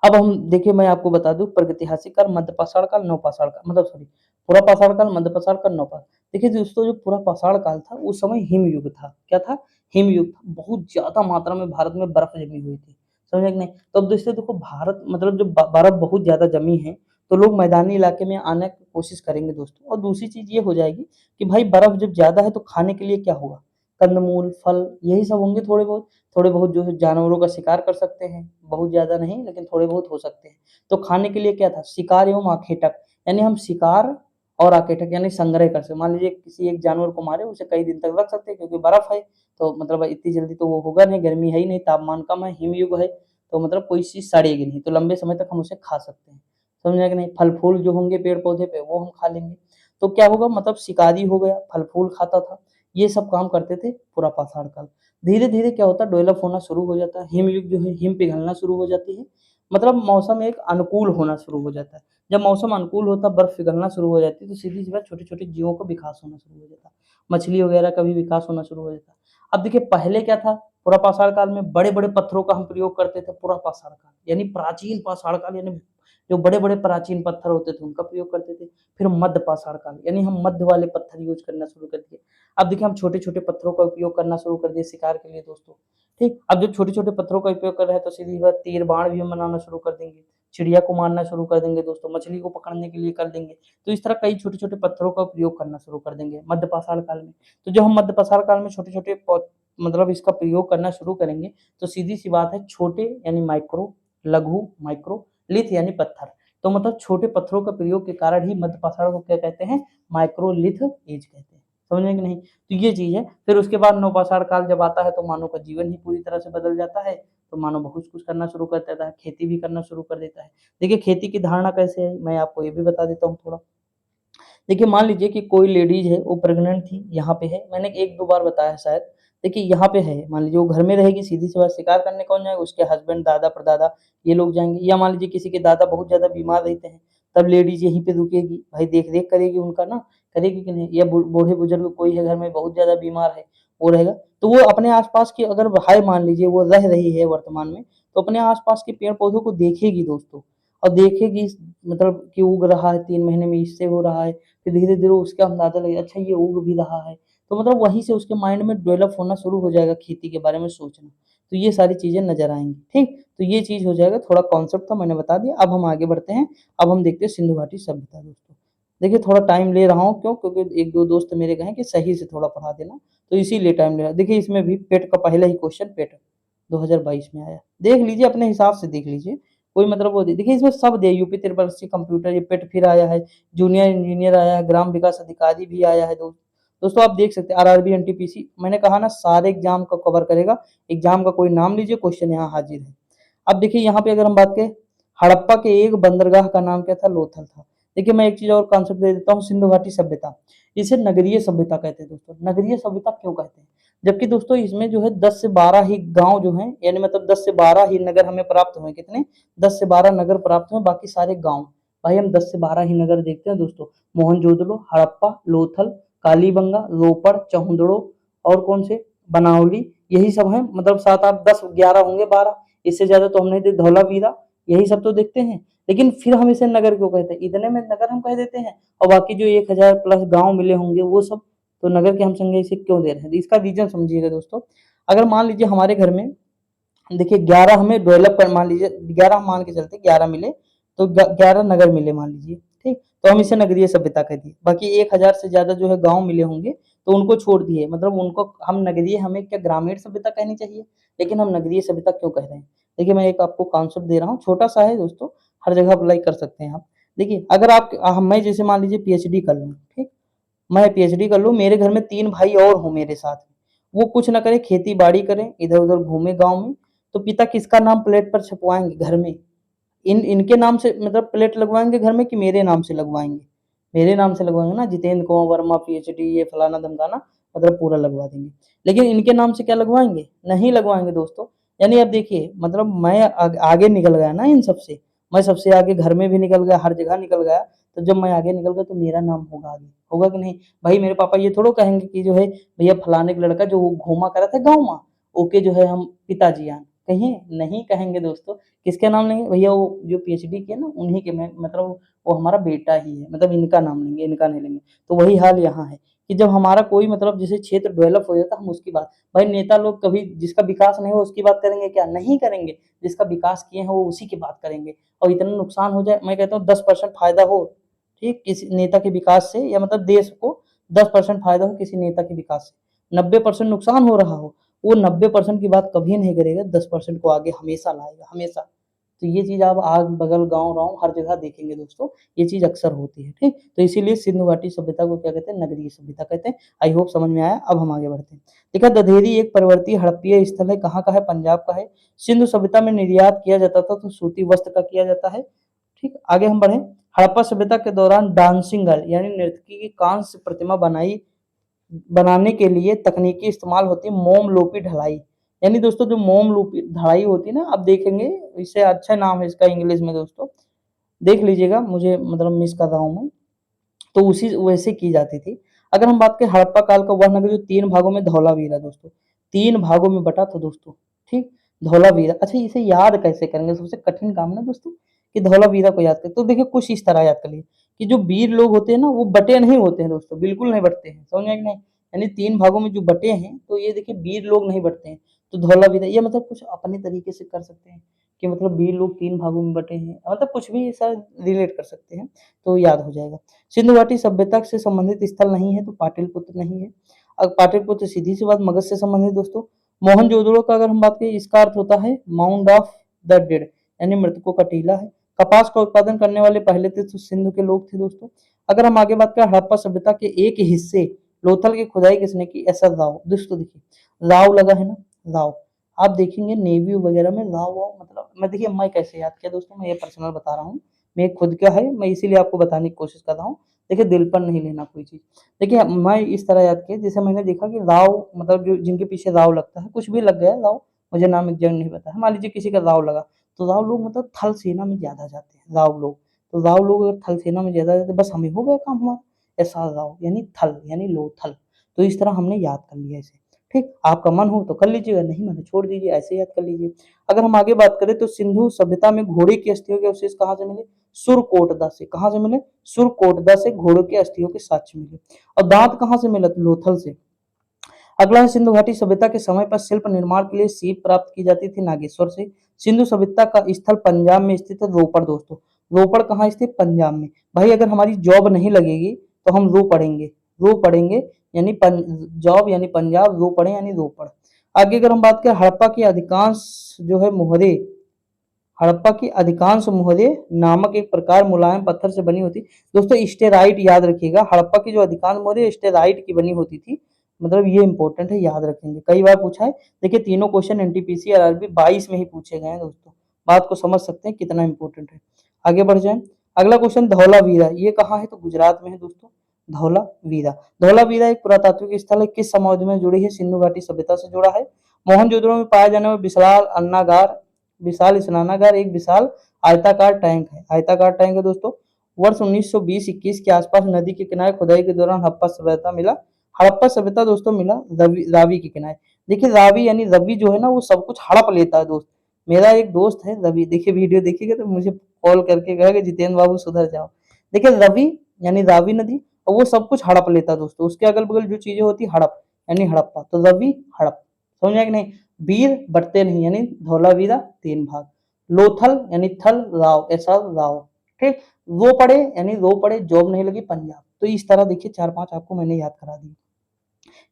अब हम देखिए मैं आपको बता दूं प्रागैतिहासिक काल, मध्य पाषाण काल, नवपाषाण काल, मतलब सॉरी पूरा पाषाण काल, मध्य पाषाण काल, नवपाषाण। देखिए दोस्तों जो पूरा पाषाण काल था उस समय हिम युग था। क्या था? हिम युग था। बहुत ज्यादा मात्रा में भारत में बर्फ जमी हुई थी, समझे कि नहीं। तो अब दोस्तों देखो भारत मतलब जब बर्फ बहुत ज्यादा जमी है तो लोग मैदानी इलाके में आने की कोशिश करेंगे दोस्तों। और दूसरी चीज ये हो जाएगी कि भाई बर्फ जब ज्यादा है तो खाने के लिए क्या होगा? कंदमूल, फल, यही सब होंगे थोड़े बहुत। थोड़े बहुत जो है जानवरों का शिकार कर सकते हैं, बहुत ज़्यादा नहीं लेकिन थोड़े बहुत हो सकते हैं। तो खाने के लिए क्या था? शिकार एवं आखेटक, यानी हम शिकार और आखेटक यानी संग्रह कर सकते। मान लीजिए किसी एक जानवर को मारे, उसे कई दिन तक रख सकते हैं क्योंकि बर्फ है, तो मतलब इतनी जल्दी तो वो होगा नहीं, गर्मी है ही नहीं, तापमान कम है, हिमयुग है, तो मतलब कोई चीज़ सड़ेगी नहीं, तो लंबे समय तक हम उसे खा सकते हैं। समझ कि नहीं? फल-फूल जो होंगे पेड़-पौधे पे वो हम खा लेंगे। तो क्या होगा मतलब शिकारी हो गया, फल-फूल खाता था, ये सब काम करते थे पूरा पाषाण काल। धीरे-धीरे क्या होता है डेवलप होना शुरू हो जाता है, हिमयुग जो है हिम पिघलना शुरू हो जाती है, मतलब मौसम एक अनुकूल होना शुरू हो जाता है। जब मौसम अनुकूल होता है, बर्फ पिघलना शुरू हो जाती है, तो सीधी-सी बात छोटे-छोटे जीवों का विकास होना शुरू हो जाता है। मछली वगैरह का भी विकास होना शुरू हो जाता है। अब देखिए पहले क्या था, पूरा पाषाण काल में बड़े-बड़े पत्थरों का हम प्रयोग करते थे, पूरा पाषाण काल, यानी प्राचीन पाषाण काल यानी जो बड़े-बड़े प्राचीन पत्थर होते थे उनका प्रयोग करते थे। फिर मध्य पाषाण काल, यानी हम मध्य वाले पत्थर यूज़ करना शुरू कर दिए। अब देखिए हम छोटे-छोटे पत्थरों का उपयोग करना शुरू कर दिए शिकार के लिए दोस्तों, ठीक। अब जब छोटे-छोटे पत्थरों का उपयोग कर रहे हैं तो सीधी बात तीर बाण भी हम बनाना शुरू कर देंगे, चिड़िया को मारना शुरू कर देंगे दोस्तों, मछली को पकड़ने के लिए कर देंगे। तो इस तरह कई छोटे-छोटे पत्थरों का उपयोग करना शुरू कर देंगे मध्य पाषाण काल में। तो जब हम मध्य पाषाण काल में छोटे-छोटे मतलब इसका प्रयोग करना शुरू करेंगे तो सीधी-सी बात है छोटे यानी माइक्रो, लघु माइक्रो, लिथ यानी पत्थर। तो मतलब छोटे पत्थरों का प्रयोग के कारण ही मध्य पाषाण को क्या कहते हैं? माइक्रोलिथ एज कहते हैं। समझे कि नहीं? तो ये चीज़ है। फिर उसके बाद नवपाषाण काल जब आता है तो मानव का जीवन ही पूरी तरह से बदल जाता है। तो मानव बहुत कुछ करना शुरू कर देता है, खेती भी करना शुरू कर देता है। देखिए खेती की धारणा कैसे आई, मैं आपको ये भी बता देता हूँ थोड़ा। देखिए मान लीजिए कि कोई लेडीज़ है वो प्रेग्नेंट थी, यहाँ पे है, मैंने 1-2 बार बताया है शायद। देखिए यहाँ पे है, मान लीजिए वो घर में रहेगी, सीधी-सी बात शिकार करने कौन जाएगा? उसके हस्बैंड, दादा-परदादा ये लोग जाएँगे। या मान लीजिए किसी के दादा बहुत ज़्यादा बीमार रहते हैं, तब लेडीज़ यहीं पे रुकेगी, भाई देख-रेख करेगी उनका ना, करेगी कि नहीं? या बूढ़े-बुजुर्ग कोई है घर में बहुत ज़्यादा बीमार है, वो रहेगा। तो वो अपने आस-पास की अगर है मान लीजिए वो रह रही है वर्तमान में, तो अपने आस-पास के पेड़-पौधों को देखेगी दोस्तों, और देखेगी मतलब कि उग रहा है 3 महीने में इससे हो रहा है, फिर धीरे-धीरे उसका अंदाज़ा लगेगा, अच्छा ये उग भी रहा है। तो मतलब वहीं से उसके माइंड में डेवलप होना शुरू हो जाएगा खेती के बारे में सोचना। तो ये सारी चीज़ें नज़र आएँगी, ठीक? तो ये चीज़ हो जाएगा, थोड़ा कॉन्सेप्ट था मैंने बता दिया। अब हम आगे बढ़ते हैं, अब हम देखते हैं सिंधु घाटी सभ्यता दोस्तों। देखिए थोड़ा टाइम ले रहा हूँ क्यों? क्योंकि 1-2 दोस्त मेरे कहे कि सही से थोड़ा पढ़ा देना, तो इसीलिए टाइम ले रहा। देखिए इसमें भी पेट का पहला ही क्वेश्चन पेट 2022 में आया। देख लीजिए अपने हिसाब से देख लीजिए, कोई मतलब वो देखिए इसमें सब दिया यूपी 83 कंप्यूटर ये पेट फिर आया है, जूनियर इंजीनियर आया है, ग्राम विकास अधिकारी भी आया है दोस्तों आप देख सकते हैं आरआरबी एनटीपीसी मैंने कहा ना सारे एग्जाम को कवर करेगा। एग्जाम का कोई नाम लीजिए क्वेश्चन यहाँ हाजिर है। अब देखिए यहाँ पे अगर हम बात करें हड़प्पा के एक बंदरगाह का नाम क्या था? लोथल था। देखिए मैं एक चीज और कॉन्सेप्ट दे देता हूँ सिंधु घाटी सभ्यता। इसे नगरीय सभ्यता कहते हैं दोस्तों। नगरीय सभ्यता क्यों कहते हैं? जबकि दोस्तों इसमें जो है 10 से 12 ही गांव जो हैं यानी मतलब 10 से 12 ही नगर हमें प्राप्त हुए। कितने? 10 से 12 नगर प्राप्त हुए, बाकी सारे गांव। भाई हम 10 से 12 ही नगर देखते हैं दोस्तों। मोहनजोदड़ो, हड़प्पा, लोथल, कालीबंगा, रोपड़, चहुंदड़ो और कौन से? बनावली, यही सब हैं। मतलब 7, 8, 10, 11 होंगे, 12 इससे ज्यादा तो हमने दे धौलावीरा, यही सब तो देखते हैं। लेकिन फिर हम इसे नगर क्यों कहते हैं? इतने में नगर हम कह देते हैं, और बाकी जो 1000 प्लस गांव मिले होंगे वो सब तो नगर के हम संज्ञा इसे क्यों दे रहे हैं? इसका रीजन समझिएगा दोस्तों। अगर मान लीजिए हमारे घर में देखिए 11 हमें डेवलप कर मान लीजिए 11 हम मान के चलते 11 मिले, तो 11 नगर मिले मान लीजिए, ठीक। तो हम इसे नगरीय सभ्यता कह दिए। बाकी 1000 से ज्यादा जो है गांव मिले होंगे तो उनको छोड़ दिए, मतलब उनको हम नगरीय, हमें क्या ग्रामीण सभ्यता कहनी चाहिए, लेकिन हम नगरीय सभ्यता क्यों कह रहे हैं? देखिए मैं एक आपको कॉन्सेप्ट दे रहा हूँ, छोटा सा है दोस्तों, हर जगह अप्लाई कर सकते हैं आप। देखिए अगर आप मैं जैसे मान लीजिए पीएचडी कर लूँ, ठीक। मैं पीएचडी कर लूँ, मेरे घर में 3 भाई और हों मेरे साथ, वो कुछ ना करें, खेती बाड़ी करें, इधर उधर घूमे गाँव में, तो पिता किसका नाम प्लेट पर छपवाएंगे घर में? इनके नाम से मतलब प्लेट लगवाएंगे घर में कि मेरे नाम से लगवाएंगे? मेरे नाम से लगवाएंगे ना, जितेंद्र कुमार वर्मा पीएचडी, ये फलाना धमकाना, मतलब पूरा लगवा देंगे। लेकिन इनके नाम से क्या लगवाएंगे? नहीं लगवाएंगे दोस्तों। यानी अब देखिए, मतलब मैं आगे निकल गया ना इन सबसे, मैं सबसे आगे घर में भी निकल गया, हर जगह निकल गया। तो जब मैं आगे निकल गया तो मेरा नाम होगा आगे, होगा कि नहीं? भाई मेरे पापा ये थोड़ो कहेंगे कि जो है भैया फलाने का लड़का जो घूमा करा था गाँव में, ओके जो है हम पिताजी आन, कहें? नहीं कहेंगे दोस्तों। किसके नाम लेंगे? भैया वो जो पीएचडी किए ना उन्हीं के, मैं मतलब वो हमारा बेटा ही है, मतलब इनका नाम लेंगे, इनका नहीं लेंगे। तो वही हाल यहाँ है कि जब हमारा कोई मतलब जैसे क्षेत्र डेवलप हो जाता है, हम उसकी बात, भाई नेता लोग कभी जिसका विकास नहीं हो उसकी बात करेंगे क्या? नहीं करेंगे। जिसका विकास किए हैं वो उसी की बात करेंगे। और इतना नुकसान हो जाए, मैं कहता हूँ 10% फायदा हो, ठीक, किसी नेता के विकास से, या मतलब देश को 10% फायदा हो किसी नेता के विकास से, 90% नुकसान हो रहा हो, वो 90% की बात कभी नहीं करेगा, 10% को आगे हमेशा लाएगा, हमेशा। तो ये चीज़ आप आग बगल गाँव-वाँव हर जगह देखेंगे दोस्तों, ये चीज़ अक्सर होती है, ठीक? तो इसीलिए सिंधु घाटी सभ्यता को क्या कहते हैं? नगरीय सभ्यता कहते हैं। आई होप समझ में आया। अब हम आगे बढ़ते हैं। देखिए दधेरी एक पर्वतीय हड़प्पीय स्थल है, कहाँ का है? पंजाब का है। सिंधु सभ्यता में निर्यात किया जाता था तो सूती वस्त्र का किया जाता है, ठीक? आगे हम बढ़ें। हड़प्पा सभ्यता के दौरान डांसिंग गर्ल यानी नर्तकी की कांस्य प्रतिमा बनाने के लिए तकनीकी इस्तेमाल होती है मोम लोपी ढलाई। यानी दोस्तों जो मोम लोपी ढलाई होती है ना, आप देखेंगे, इससे अच्छा नाम है इसका इंग्लिश में दोस्तों, देख लीजिएगा, मुझे मतलब मिस कर रहा हूँ मैं। तो उसी वैसे की जाती थी। अगर हम बात करें हड़प्पा काल का, वह नगर जो 3 भागों में धौलावीरा दोस्तों, 3 भागों में बटा था दोस्तों, ठीक? धौलावीरा। अच्छा इसे याद कैसे करेंगे? सबसे कठिन काम ना दोस्तों कि धौलावीरा को याद करें। तो देखिए कुछ इस तरह याद कर लीजिए कि जो वीर लोग होते हैं ना वो बटे नहीं होते हैं दोस्तों, बिल्कुल नहीं बटते हैं। समझ में आया कि नहीं? यानी 3 भागों में जो बटे हैं, तो ये देखिए वीर लोग नहीं बटते हैं। तो धौलावीरा ये मतलब कुछ अपने तरीके से कर सकते हैं कि मतलब वीर लोग 3 भागों में बटे हैं, मतलब कुछ भी ऐसा रिलेट कर सकते हैं, तो याद हो जाएगा। सिंधु घाटी सभ्यता से संबंधित स्थल नहीं है तो पाटलिपुत्र नहीं है। अब पाटलिपुत्र सीधी सी बात मगध से संबंधित दोस्तों। मोहनजोदड़ो का अगर हम बात करें, इसका अर्थ होता है माउंट ऑफ द डेड, यानी मृतकों का टीला है। कपास का उत्पादन करने वाले पहले थे तो सिंधु के लोग थे दोस्तों। अगर हम आगे बात करें, हड़प्पा सभ्यता के एक हिस्से लोथल की खुदाई किसने की? एसआर राव। दोस्तों देखिए राव लगा है ना, राव, आप देखेंगे नेवी वगैरह में राव वाव, मतलब मैं देखिए मैं कैसे याद किया दोस्तों, मैं ये पर्सनल बता रहा हूँ, मैं खुद का है, मैं इसीलिए आपको बताने की कोशिश कर रहा हूँ। देखिए दिल पर नहीं लेना कोई चीज़। देखिए मैं इस तरह याद किया, जैसे मैंने देखा कि राव मतलब जो जिनके पीछे राव लगता है, कुछ भी लग गया राव, मुझे नाम एग्जैक्ट नहीं पता है, मान लीजिए किसी का राव लगा, तो राव लोग मतलब थल सेना में ज़्यादा जाते हैं राव लोग। तो राव लोग अगर थल सेना में ज़्यादा जाते, बस हमें हो गया काम हमारा। ऐसा राव यानी थल यानी लोथल। तो इस तरह हमने याद कर लिया इसे, ठीक? आपका मन हो तो कर लीजिएगा, नहीं मन है छोड़ दीजिए, ऐसे याद कर लीजिए। अगर हम आगे बात करें तो सिंधु सभ्यता में घोड़े की अस्थियों के अवशेष कहाँ से मिले? सुरकोटदा से। कहाँ से मिले? सुरकोटदा से घोड़ों के अस्थियों के साक्ष्य मिले। और दांत कहाँ से मिले? लोथल से। अगला है सिंधु घाटी सभ्यता के समय पर शिल्प निर्माण के लिए सीप प्राप्त की जाती थी नागेश्वर से। सिंधु सभ्यता का स्थल पंजाब में स्थित है रोपड़ दोस्तों। रोपड़ कहाँ स्थित? पंजाब में। भाई अगर हमारी जॉब नहीं लगेगी तो हम रो पढ़ेंगे, रो पढ़ेंगे, यानी जॉब यानी पंजाब, रो पढ़े यानी रोपड़। आगे अगर हम बात करें, हड़प्पा की अधिकांश जो है मोहरे, हड़प्पा की अधिकांश मोहरे नामक एक प्रकार मुलायम पत्थर से बनी होती। दोस्तों स्टेराइट याद रखिएगा, हड़प्पा की जो अधिकांश मोहरे स्टेराइट की बनी होती थी, मतलब ये इंपॉर्टेंट है, याद रखेंगे, कई बार पूछा है। देखिए तीनों क्वेश्चन एनटीपीसी और आरआरबी 22 में ही पूछे गए हैं दोस्तों, बात को समझ सकते हैं कितना इंपॉर्टेंट है। आगे बढ़ जाए, अगला क्वेश्चन धौलावीरा, ये कहाँ है? तो गुजरात में है दोस्तों धौलावीरा। धौलावीरा एक पुरातात्विक स्थल है, किस समाज में जुड़ी है? सिंधु घाटी सभ्यता से जुड़ा है। मोहनजोदड़ो में पाया जाने वाला विशाल अन्नागार, विशाल स्नानागार एक विशाल आयताकार टैंक है, आयताकार टैंक है दोस्तों। वर्ष 1920-21 के आसपास नदी के किनारे खुदाई के दौरान हड़प्पा सभ्यता मिला। हड़प्पा सभ्यता दोस्तों मिला रावी के किनारे। देखिए रावी यानी रवि जो है ना वो सब कुछ हड़प लेता है दोस्त। मेरा एक दोस्त है रवि, देखिए वीडियो देखिएगा तो मुझे कॉल करके कहेगा जितेंद्र बाबू सुधर जाओ। देखिए रवि यानी रावी नदी, और वो सब कुछ हड़प लेता है दोस्तों, उसके अगल बगल जो चीजें होती है हड़प यानी हड़प्पा, तो रवि हड़प। समझ में कि नहीं? वीर बढ़ते नहीं यानी धौलावीरा 3 भाग। लोथल यानी थल, राव ऐसा राव, ठीक। वो पढ़े यानी रो पढ़े, जॉब नहीं लगी पंजाब। तो इस तरह देखिए 4-5 आपको मैंने याद करा दी।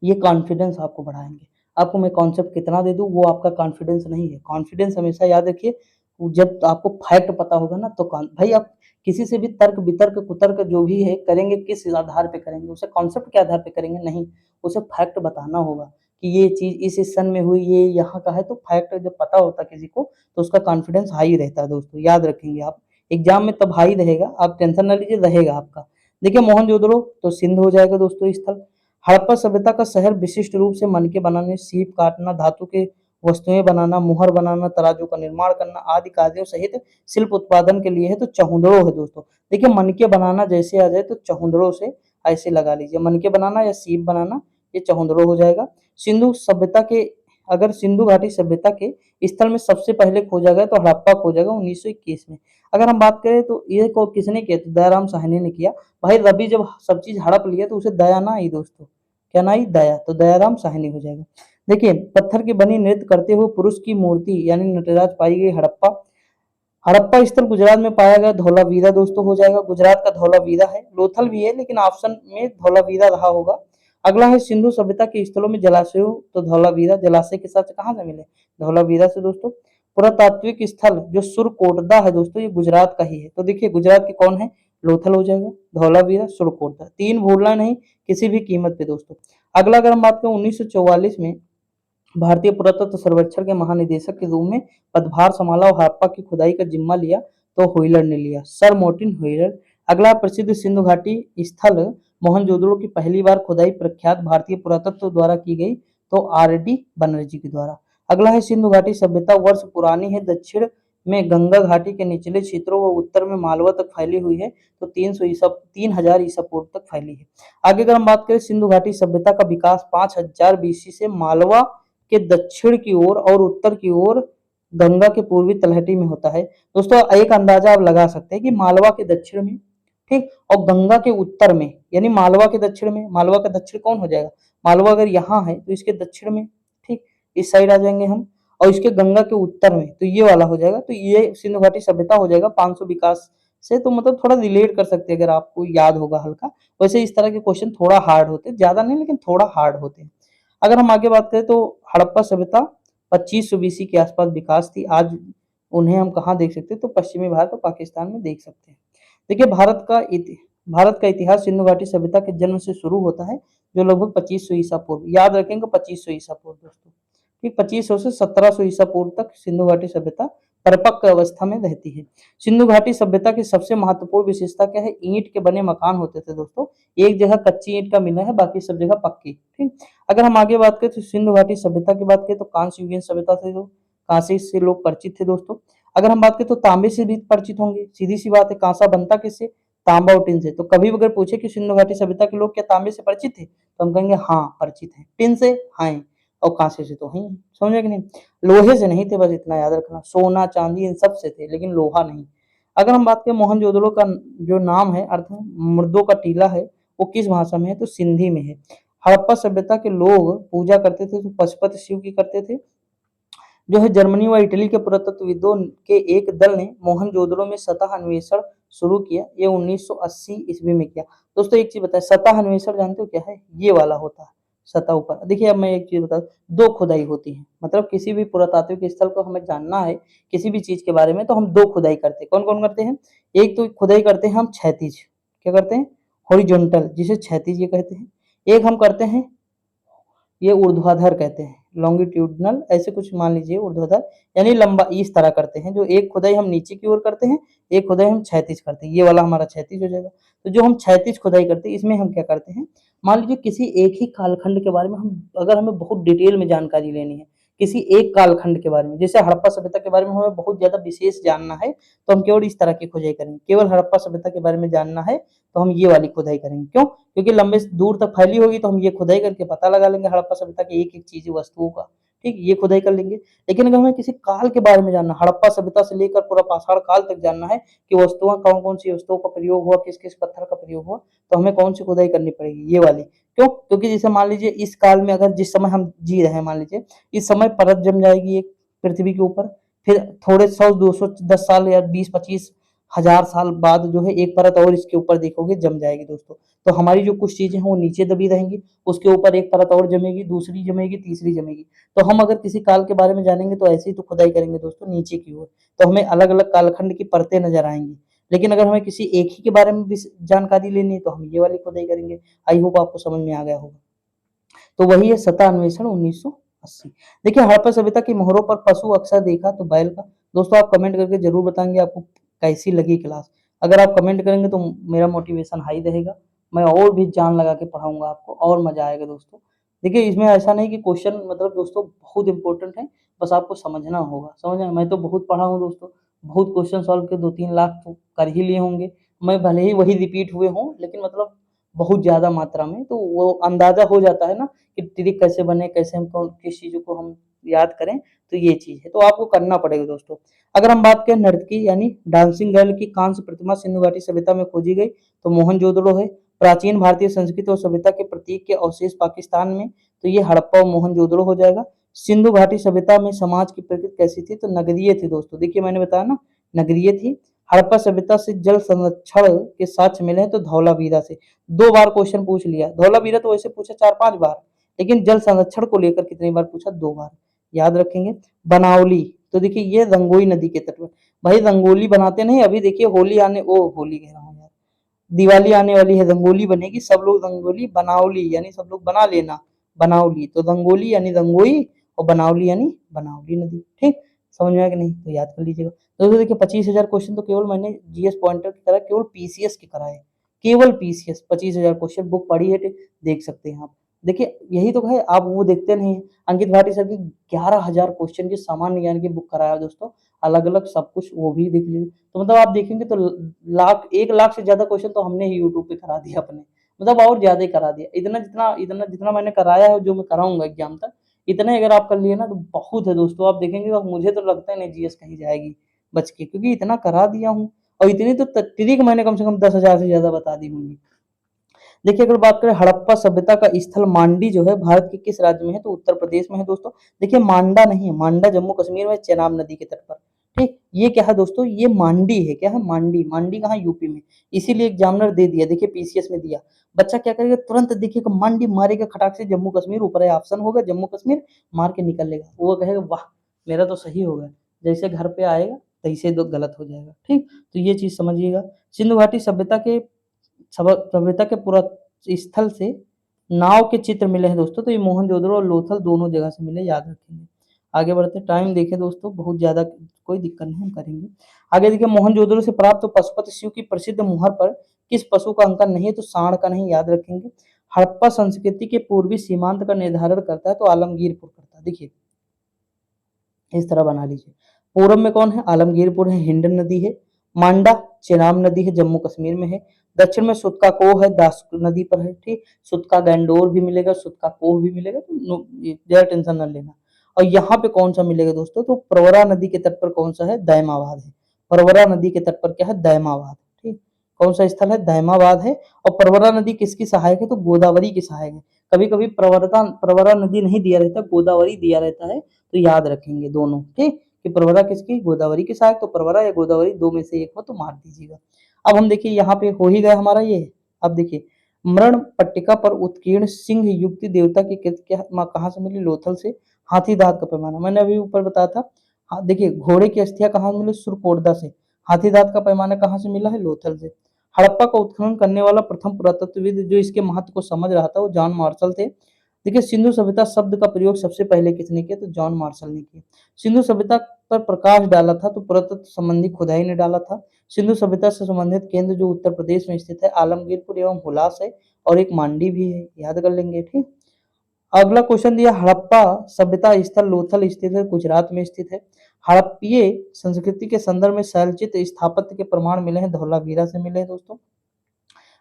ये कॉन्फिडेंस आपको बढ़ाएंगे। आपको मैं कॉन्सेप्ट कितना दे दूं वो आपका कॉन्फिडेंस नहीं है। कॉन्फिडेंस हमेशा याद रखिए, जब आपको फैक्ट पता होगा ना तो भाई आप किसी से भी तर्क वितर्क कुतर्क जो भी है करेंगे, किस आधार पे करेंगे? उसे कॉन्सेप्ट के आधार पे करेंगे नहीं, उसे फैक्ट बताना होगा। कि ये चीज़ इस सन में हुई, ये यहाँ का है, तो फैक्ट जब पता होता है किसी को तो उसका कॉन्फिडेंस हाई रहता है दोस्तों, याद रखेंगे आप। एग्ज़ाम में तब हाई रहेगा, आप टेंशन ना लीजिए, रहेगा आपका। देखिए मोहनजोदड़ो तो सिंध हो जाएगा दोस्तों स्थल। हड़प्पा सभ्यता का शहर विशिष्ट रूप से मनके बनाने, सीप काटना, धातु के वस्तुएं बनाना, मुहर बनाना, तराजू का निर्माण करना आदि कार्यों सहित शिल्प उत्पादन के लिए है, तो चहुंदड़ो है दोस्तों। देखिए मनके बनाना जैसे आ जाए तो चहुंदड़ो से ऐसे लगा लीजिए, मनके बनाना या सीप बनाना, ये चहुंदड़ो हो जाएगा। सिंधु सभ्यता के, अगर सिंधु घाटी सभ्यता के स्थल में सबसे पहले खोजा गया तो हड़प्पा खोजा गया 1921 में। अगर हम बात करें तो ये को किसने किया, तो दयाराम साहनी ने किया। भाई रवि जब सब चीज हड़प लिया तो उसे दया ना आई दोस्तों, क्या ना आई, दया, तो दयाराम साहनी हो जाएगा। देखिए पत्थर की बनी नृत्य करते हुए पुरुष की मूर्ति यानी नटराज पाई गई हड़प्पा। हड़प्पा स्थल गुजरात में पाया गया धौलावीरा दोस्तों हो जाएगा, गुजरात का धौलावीरा है, लोथल भी है लेकिन ऑप्शन में धौलावीरा रहा होगा। अगला है सिंधु सभ्यता के स्थलों में जलाशयों, तो धौलावीरा जलाशय के साथ कहाँ से मिले, धौलावीरा से दोस्तों। पुरातात्विक स्थल जो सुरकोटदा है दोस्तों, ये गुजरात का ही है, तो देखिए गुजरात के कौन है, लोथल हो जाएगा, धौलावीरा, सुरकोटदा, तीन भूलना नहीं किसी भी कीमत पे दोस्तों। अगला अगर हम बात करें 1944 में भारतीय पुरातत्व सर्वेक्षण के महानिदेशक के रूप में पदभार संभाला और हड़प्पा की खुदाई का जिम्मा लिया, तो व्हीलर ने लिया, सर मार्टिन व्हीलर। अगला प्रसिद्ध सिंधु घाटी स्थल मोहनजोदड़ो की पहली बार खुदाई प्रख्यात भारतीय पुरातत्व द्वारा की गई, तो आर डी बनर्जी के द्वारा। अगला है सिंधु घाटी सभ्यता वर्ष पुरानी है, दक्षिण में गंगा घाटी के निचले क्षेत्रों व उत्तर में मालवा तक फैली हुई है, तो 3000 ईसा पूर्व तक फैली है। आगे अगर हम बात करें सिंधु घाटी सभ्यता का विकास 5000 बीसी से मालवा के दक्षिण की ओर और उत्तर की ओर गंगा के पूर्वी तलहटी में होता है। दोस्तों एक अंदाजा आप लगा सकते हैं कि मालवा के दक्षिण में, ठीक, और गंगा के उत्तर में, यानी मालवा के दक्षिण में, मालवा का दक्षिण कौन हो जाएगा, मालवा अगर यहाँ है तो इसके दक्षिण में, ठीक, इस साइड आ जाएंगे हम, और इसके गंगा के उत्तर में, तो ये वाला हो जाएगा, तो ये सिंधु घाटी सभ्यता हो जाएगा 500 विकास से। तो मतलब थोड़ा रिलेट कर सकते हैं अगर आपको याद होगा हल्का। वैसे इस तरह के क्वेश्चन थोड़ा हार्ड होते हैं, ज्यादा नहीं लेकिन थोड़ा हार्ड होते हैं। अगर हम आगे बात करें तो हड़प्पा सभ्यता 2500 बीसी के आसपास विकास थी। आज उन्हें हम कहाँ देख सकते हैं, तो पश्चिमी भारत और पाकिस्तान में देख सकते हैं। देखिए भारत का इतिहास सिंधु घाटी सभ्यता के जन्म से शुरू होता है, जो लगभग 2500 ईसा पूर्व, याद रखेंगे 2500 ईसा पूर्व दोस्तों, ठीक, 2500 से 1700 ईसा पूर्व तक सिंधु घाटी सभ्यता परिपक्व अवस्था में रहती है। सिंधु घाटी सभ्यता की सबसे महत्वपूर्ण विशेषता क्या है, ईंट के बने मकान होते थे दोस्तों, एक जगह कच्ची ईंट का मिला है, बाकी सब जगह पक्की, ठीक। अगर हम आगे बात करें तो सिंधु घाटी सभ्यता की बात करें तो कांस्य युगीन सभ्यता से, जो कांसे से लोग परिचित थे दोस्तों। अगर हम बात करें तो तांबे से भी परिचित होंगे, सीधी सी बात है, कांसा बनता किससे, तांबा और टिन से। तो कभी अगर पूछे कि सिंधु घाटी सभ्यता के लोग क्या तांबे से परिचित थे, तो हम कहेंगे हाँ परिचित है, टिन से हाँ, और कांसे से तो है, समझे कि नहीं। लोहे से नहीं थे, बस इतना याद रखना, सोना चांदी इन सब से थे लेकिन लोहा नहीं। अगर हम बात करें मोहनजोदड़ो का जो नाम है, अर्थ मुर्दों का टीला है, वो किस भाषा में है, तो सिंधी में है। हड़प्पा सभ्यता के लोग पूजा करते थे तो पशुपति शिव की करते थे। जो है जर्मनी व इटली के पुरातत्वविदों के एक दल ने मोहनजोदड़ो में सतह अन्वेषण शुरू किया, ये 1980 ईस्वी में किया। दोस्तों एक चीज बताए, सतह अन्वेषण जानते हो क्या है, ये वाला होता है सतह ऊपर। देखिए अब मैं एक चीज बता, दो खुदाई होती है, मतलब किसी भी पुरातात्विक स्थल को हमें जानना है किसी भी चीज के बारे में, तो हम दो खुदाई करते हैं। कौन कौन करते हैं, एक तो खुदाई करते हैं हम क्षैतिज, क्या करते हैं, हॉरिजॉन्टल, जिसे क्षैतिज ये कहते हैं। एक हम करते हैं, ये ऊर्ध्वाधर कहते हैं, लॉन्गिट्यूडनल, ऐसे कुछ मान लीजिए ऊर्ध्वाधर, यानी लंबा, इस तरह करते हैं। जो एक खुदाई हम नीचे की ओर करते हैं, एक खुदाई हम क्षैतिज करते हैं, ये वाला हमारा क्षैतिज हो जाएगा। तो जो हम क्षैतिज खुदाई करते हैं इसमें हम क्या करते हैं, मान लीजिए किसी एक ही कालखंड के बारे में हम, अगर हमें बहुत डिटेल में जानकारी लेनी है किसी एक कालखंड के बारे में, जैसे हड़प्पा सभ्यता के बारे में हमें बहुत ज्यादा विशेष जानना है, तो हम केवल इस तरह की खुदाई करेंगे। केवल हड़प्पा सभ्यता के बारे में जानना है तो हम ये वाली खुदाई करेंगे, क्यों, क्योंकि लंबे दूर तक फैली होगी, तो हम ये खुदाई करके पता लगा लेंगे हड़प्पा सभ्यता की एक एक चीज वस्तुओं का, ठीक, ये खुदाई कर लेंगे। लेकिन अगर हमें किसी काल के बारे में जानना, हड़प्पा सभ्यता से लेकर पूरा पाषाण काल तक जानना है कि वस्तुओं कौन कौन सी वस्तुओं का प्रयोग हुआ, किस किस पत्थर का प्रयोग हुआ, तो हमें कौन सी खुदाई करनी पड़ेगी, ये वाली। क्यों, क्योंकि जैसे मान लीजिए इस काल में, अगर जिस समय हम जी रहे हैं, मान लीजिए इस समय परत जम जाएगी एक पृथ्वी के ऊपर, फिर थोड़े 100 210 साल या 20 25 हजार साल बाद जो है एक परत और इसके ऊपर देखोगे जम जाएगी दोस्तों। तो हमारी जो कुछ चीजें हैं वो नीचे दबी रहेंगी, उसके ऊपर एक परत और जमेगी, दूसरी जमेगी, तीसरी जमेगी। तो हम अगर किसी काल के बारे में जानेंगे तो ऐसे ही तो खुदाई करेंगे दोस्तों नीचे की ओर, तो हमें अलग अलग कालखंड की परतें नजर आएंगी। लेकिन अगर हमें किसी एक ही के बारे में भी जानकारी लेनी है तो हम ये वाली खुदाई करेंगे। आई होप आपको समझ में आ गया होगा। तो वही है सतह अन्वेषण 1980। देखिए हड़प्पा सभ्यता की मोहरों पर पशु अक्सर देखा तो बैल का। दोस्तों आप कमेंट करके जरूर बताएंगे आपको कैसी लगी क्लास। अगर आप कमेंट करेंगे तो मेरा मोटिवेशन हाई रहेगा, मैं और भी जान लगा के पढ़ाऊंगा आपको और मजा आएगा दोस्तों। देखिए इसमें ऐसा नहीं कि क्वेश्चन मतलब दोस्तों बहुत इंपॉर्टेंट है, बस आपको समझना होगा। समझ आए? मैं तो बहुत पढ़ा हूँ दोस्तों, बहुत क्वेश्चन सॉल्व के 2-3 लाख तो कर ही लिए होंगे। मैं भले ही वही रिपीट हुए हों लेकिन मतलब बहुत ज़्यादा मात्रा में, तो वो अंदाज़ा हो जाता है ना कि ट्रिक कैसे बने, कैसे हम कौन किस चीज़ों को हम याद करें, तो ये चीज़ है। तो आपको करना पड़ेगा दोस्तों। अगर हम बात करें नर्तकी यानी डांसिंग गर्ल की कांस्य प्रतिमा सिंधु घाटी सभ्यता में खोजी गई, तो मोहनजोदड़ो है। प्राचीन भारतीय संस्कृति और सभ्यता के प्रतीक के अवशेष पाकिस्तान में, तो ये हड़प्पा और मोहनजोदड़ो हो जाएगा। सिंधु घाटी सभ्यता में समाज की प्रकृति कैसी थी, तो नगरीय थी दोस्तों। देखिए मैंने बताया ना, नगरीय थी। हड़प्पा सभ्यता से जल संरक्षण के साक्ष्य मिले हैं, तो धौलावीरा से। 2 बार क्वेश्चन पूछ लिया। धौलावीरा तो वैसे पूछा 4-5 बार, लेकिन जल संरक्षण को लेकर कितनी बार पूछा, 2 बार। याद रखेंगे। बनावली, तो देखिए ये रंगोई नदी के तट पर। भाई रंगोली बनाते नहीं, अभी देखिए होली आने, ओ होली कह रहा हूँ यार, दिवाली आने वाली है, रंगोली बनेगी, सब लोग रंगोली बनावली यानी सब लोग बना लेना। बनावली तो रंगोली यानी रंगोई, और बनावली यानी बनावली नदी। ठीक, समझ में आया कि नहीं, तो याद कर लीजिएगा। दोस्तों देखिए 25,000 क्वेश्चन तो केवल मैंने जीएस पॉइंटर की तरह केवल पीसीएस के कराए, केवल पीसीएस 25,000 क्वेश्चन। बुक पढ़ी है, देख सकते हैं आप। देखिए यही तो है, आप वो देखते नहीं है। अंकित भाटी सर की 11,000 क्वेश्चन की सामान्य ज्ञान की बुक कराया दोस्तों, अलग अलग सब कुछ, वो भी देख लीजिए। तो मतलब आप देखेंगे तो लाख 1 लाख से ज्यादा क्वेश्चन तो हमने ही यूट्यूब पे करा दिया अपने, मतलब और ज्यादा ही करा दिया। इतना मैंने कराया है, जो मैं कराऊंगा एग्जाम तक, इतने अगर आप कर लिए ना तो बहुत है दोस्तों। आप देखेंगे तो मुझे तो लगता है नहीं जीएस कहीं जाएगी बच के, क्योंकि इतना करा दिया हूँ। और इतनी तो ट्रिक मैंने कम से कम 10,000 से ज्यादा बता दी होंगी। देखिए अगर बात करें हड़प्पा सभ्यता का स्थल मांडी जो है भारत के किस राज्य में है, तो उत्तर प्रदेश में है दोस्तों। देखिए मांडा नहीं है, मांडा जम्मू कश्मीर में चेनाब नदी के तट पर। ठीक, ये क्या है दोस्तों, ये मांडी है। क्या है, मांडी। मांडी कहाँ, यूपी में। इसीलिए एग्जामिनर दे दिया, देखिए पीसीएस में दिया। बच्चा क्या करेगा, तुरंत देखिएगा मांडी मारेगा खटाक से, जम्मू कश्मीर ऊपर है ऑप्शन होगा, जम्मू कश्मीर मार के निकल लेगा। वो कहेगा वाह मेरा तो सही होगा, जैसे घर पे आएगा तैसे तो गलत हो जाएगा। ठीक, तो ये चीज समझिएगा। सिंधु घाटी सभ्यता के पूरा स्थल से नाव के चित्र मिले हैं दोस्तों, तो ये मोहनजोदड़ो और लोथल दोनों जगह से मिले, याद रखेंगे। आगे बढ़ते, टाइम देखें दोस्तों, बहुत ज्यादा कोई दिक्कत नहीं, हम करेंगे। आगे देखिए मोहनजोदड़ो से प्राप्त पशुपति शिव की प्रसिद्ध मुहर पर किस पशु का अंकन नहीं है, तो सांड का नहीं, याद रखेंगे। हड़प्पा संस्कृति के पूर्वी सीमांत का निर्धारण करता है, तो आलमगीरपुर करता है। देखिए इस तरह बना लीजिए। पूरब में कौन है, आलमगीरपुर है, हिंडन नदी है। मांडा चेनाब नदी है, जम्मू कश्मीर में है। दक्षिण में सुतका कोह है, दास नदी पर है। ठीक, सुतका गैंडोर भी मिलेगा, सुतका कोह भी मिलेगा, तो ज्यादा टेंशन न लेना। और यहाँ पे कौन सा मिलेगा दोस्तों, तो प्रवरा नदी के तट पर कौन सा है, दैमाबाद है। प्रवरा नदी के तट पर क्या है, दैमाबाद। ठीक, कौन सा स्थल है, दैमाबाद है। और प्रवरा नदी किसकी सहायक है, तो गोदावरी की सहायक है। कभी कभी प्रवरा नदी नहीं दिया रहता, गोदावरी दिया रहता है, तो याद रखेंगे दोनों। ठीक, कि प्रवरा किसकी, गोदावरी की सहायक, तो प्रवरा या गोदावरी दो में से एक हो तो मार दीजिएगा। अब हम देखिए यहाँ पे हो ही गया हमारा ये। अब देखिए मरण पट्टिका पर उत्कीर्ण सिंह युक्ति देवता की कृत क्या कहाँ से मिली, लोथल से। हाथी दांत का पैमाना मैंने अभी ऊपर बताया था। हाँ देखिए घोड़े की अस्थियां कहाँ मिली, सुरकोटदा से। हाथी दांत का पैमाना कहाँ से मिला है, लोथल से। हड़प्पा का उत्खनन करने वाला प्रथम पुरातत्वविद जो इसके महत्व को समझ रहा था, वो जॉन मार्शल थे। देखिए सिंधु सभ्यता शब्द का प्रयोग सबसे पहले किसने किया, तो जॉन मार्शल ने किया। सिंधु सभ्यता पर प्रकाश डाला था, तो पुरातत्व संबंधी खुदाई ने डाला था। सिंधु सभ्यता से संबंधित केंद्र जो उत्तर प्रदेश में स्थित है, आलमगीरपुर एवं हुलास है, और एक मांडी भी है, याद कर लेंगे। ठीक, अगला क्वेश्चन दिया, हड़प्पा सभ्यता स्थल लोथल स्थित है, गुजरात में स्थित है। हड़प्पीय संस्कृति के संदर्भ में शैलचित स्थापत्य के प्रमाण मिले हैं, धौलावीरा से मिले हैं दोस्तों।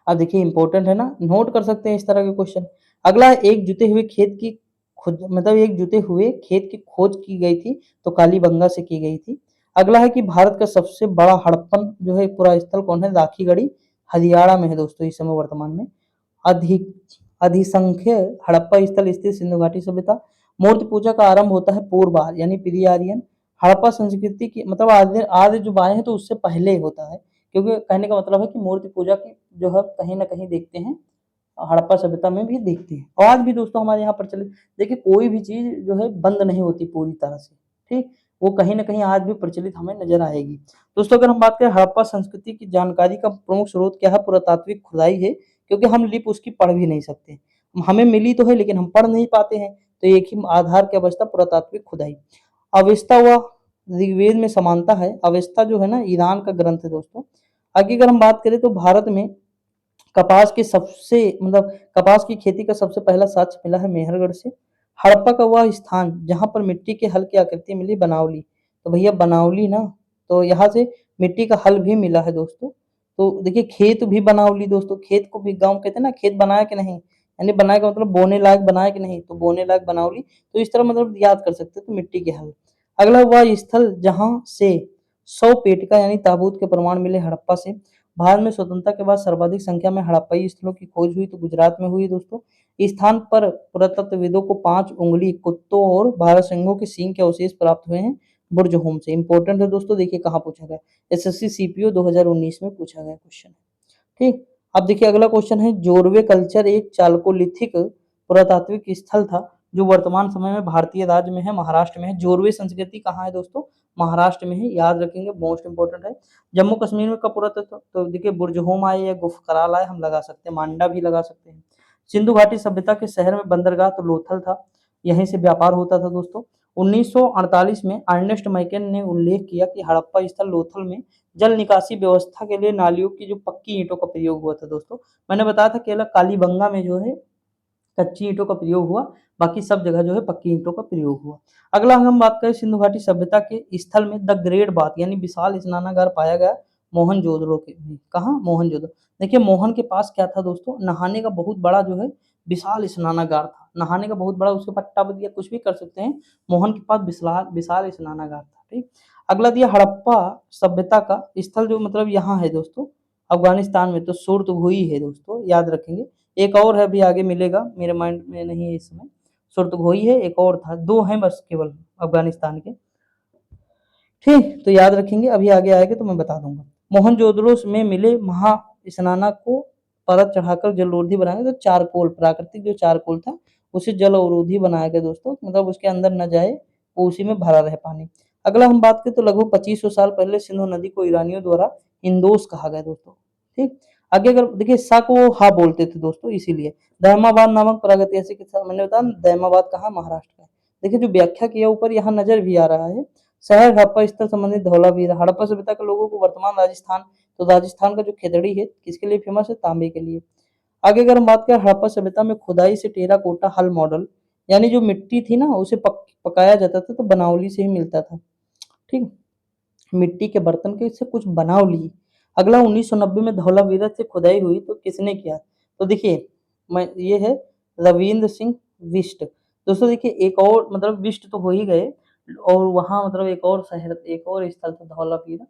अब देखिए इंपॉर्टेंट है ना, नोट कर सकते हैं इस तरह के क्वेश्चन। अगला है, एक जुते हुए खेत की खुद मतलब एक जुते हुए खेत की खोज की गई थी, तो कालीबंगा से की गई थी। अगला है कि भारत का सबसे बड़ा हड़प्पन जो है पूरा स्थल कौन है, दाखीगढ़ी हरियाणा में है दोस्तों इस समय वर्तमान में। अधिक अधिसंख्य हड़प्पा स्थल स्थित सिंधु घाटी सभ्यता। मूर्ति पूजा का आरंभ होता है पूर्व यानी प्री आर्यन। हड़प्पा संस्कृति की मतलब आर्य जो आए हैं तो उससे पहले होता है, क्योंकि कहने का मतलब है कि मूर्ति पूजा की जो है कहीं ना कहीं देखते हैं, हड़प्पा सभ्यता में भी देखते हैं, और आज भी दोस्तों हमारे यहाँ प्रचलित। देखिए कोई भी चीज जो है बंद नहीं होती पूरी तरह से। ठीक, वो कहीं ना कहीं आज भी प्रचलित हमें नजर आएगी। दोस्तों अगर हम बात करें हड़प्पा संस्कृति की जानकारी का प्रमुख स्रोत क्या है, पुरातात्विक खुदाई है, क्योंकि हम लिप उसकी पढ़ भी नहीं सकते। हमें मिली तो है लेकिन हम पढ़ नहीं पाते हैं, तो एक ही आधार क्या बचता, पुरातात्विक खुदाई। अवेस्ता हुआ, ऋग्वेद में समानता है। अवेस्ता जो है ना ईरान का ग्रंथ है दोस्तों। आगे अगर हम बात करें तो भारत में कपास के सबसे मतलब कपास की खेती का सबसे पहला साक्ष्य मिला है मेहरगढ़ से। हड़प्पा का वह स्थान जहाँ पर मिट्टी के हल की आकृति मिली, बनावली। तो भैया बनावली ना, तो यहाँ से मिट्टी का हल भी मिला है दोस्तों। तो देखिए खेत भी बनावली दोस्तों, खेत को भी गाँव कहते हैं ना, खेत बनाया कि नहीं, यानी बनाया का मतलब बोने लायक बनाया कि नहीं, तो बोने लायक बनावली। तो इस तरह मतलब याद कर सकते हैं, तो मिट्टी के हल। अगला वह स्थल जहाँ से 100 पेटिका यानी ताबूत के प्रमाण मिले, हड़प्पा से। भारत में स्वतंत्रता के बाद सर्वाधिक संख्या में हड़प्पाई स्थलों की खोज हुई, तो गुजरात में हुई दोस्तों। इस स्थान पर पुरातत्वविदों को 5 उंगली कुत्तों और 12 सिंहों के सींग के अवशेष प्राप्त हुए हैं बुर्ज होम से। इंपॉर्टेंट है दोस्तों, देखिए कहाँ पूछा गया, एसएससी सीपीओ 2019 में पूछा गया क्वेश्चन। ठीक। अब देखिए अगला क्वेश्चन है, जोरवे कल्चर एक चालकोलिथिक पुरातात्विक स्थल था जो वर्तमान समय में भारतीय राज्य में है, महाराष्ट्र में है। जोरवे संस्कृति कहाँ है दोस्तों, महाराष्ट्र में है, याद रखेंगे, मोस्ट इंपोर्टेंट है। जम्मू कश्मीर में कब पुरातत्व, तो देखिए बुर्जहोम आए या गुफकराल आए, हम लगा सकते हैं, मांडा भी लगा सकते हैं। सिंधु घाटी सभ्यता के शहर में बंदरगाह तो लोथल था, यहीं से व्यापार होता था दोस्तों। 1948 में अर्नेस्ट मैकन ने उल्लेख किया कि हड़प्पा स्थल लोथल में जल निकासी व्यवस्था के लिए नालियों की जो पक्की ईंटों का प्रयोग हुआ था दोस्तों। मैंने बताया था केवल कालीबंगा में जो है कच्ची ईंटों का प्रयोग हुआ, बाकी सब जगह जो है पक्की ईंटों का प्रयोग हुआ। अगला हम बात करें सिंधु घाटी सभ्यता के स्थल में द ग्रेट बाथ यानी विशाल स्नानागार पाया गया मोहनजोदड़ो के में। कहाँ, मोहनजोदड़ो। देखिए मोहन के पास क्या था दोस्तों, नहाने का बहुत बड़ा जो है विशाल स्नानागार था, नहाने का बहुत बड़ा, उसके पास टब या कुछ भी कर सकते हैं, मोहन के पास विशाल विशाल स्नानागार था। ठीक। अगला दिया हड़प्पा सभ्यता का स्थल जो मतलब यहाँ है दोस्तों अफगानिस्तान में, तो सुर्तगुई है दोस्तों, याद रखेंगे। एक और है, अभी आगे मिलेगा, मेरे माइंड में नहीं है इस समय। सुर्तगोई है, एक और था, 2 हैं बस केवल अफगानिस्तान के। ठीक, तो याद रखेंगे, अभी आगे आएगा तो मैं बता दूंगा। मोहनजोदड़ो में मिले महा स्नाना को परत चढ़ाकर जलरोधी बनाया, तो चारकोल, प्राकृतिक जो चारकोल था उसे जल अवरोधी बनाया गया दोस्तों, मतलब उसके अंदर न जाए, वो उसी में भरा रहे पानी। अगला हम बात करें तो लगभग 2500 साल पहले सिंधु नदी को ईरानियों द्वारा इंदोस कहा गया दोस्तों। ठीक। आगे अगर देखिए सा को वो हा बोलते थे दोस्तों, इसीलिए दहमाबाद नामक प्रागैतिहासिक स्थल, मैंने बताया दहमाबाद कहाँ, महाराष्ट्र का। देखिए जो व्याख्या किया ऊपर यहाँ नजर भी आ रहा है, शहर हड़प्पा स्थल संबंधित धौलावीरा। हड़प्पा सभ्यता के लोगों को वर्तमान राजस्थान, तो राजस्थान का जो खेतड़ी है किसके लिए फेमस है, तांबे के लिए। आगे अगर हम बात करें हड़प्पा सभ्यता में खुदाई से टेराकोटा हल मॉडल, यानी जो मिट्टी थी ना उसे पकाया जाता था, तो बनावली से ही मिलता था। ठीक। मिट्टी के बर्तन के से कुछ बनावली। अगला 1990 में धौलावीरा से खुदाई हुई, तो किसने किया, तो देखिए मैं ये है रविंद्र सिंह बिष्ट। दोस्तों देखिए एक और मतलब बिष्ट तो हो ही गए, और वहाँ मतलब एक और शहर, एक और स्थल था धौलावीरा,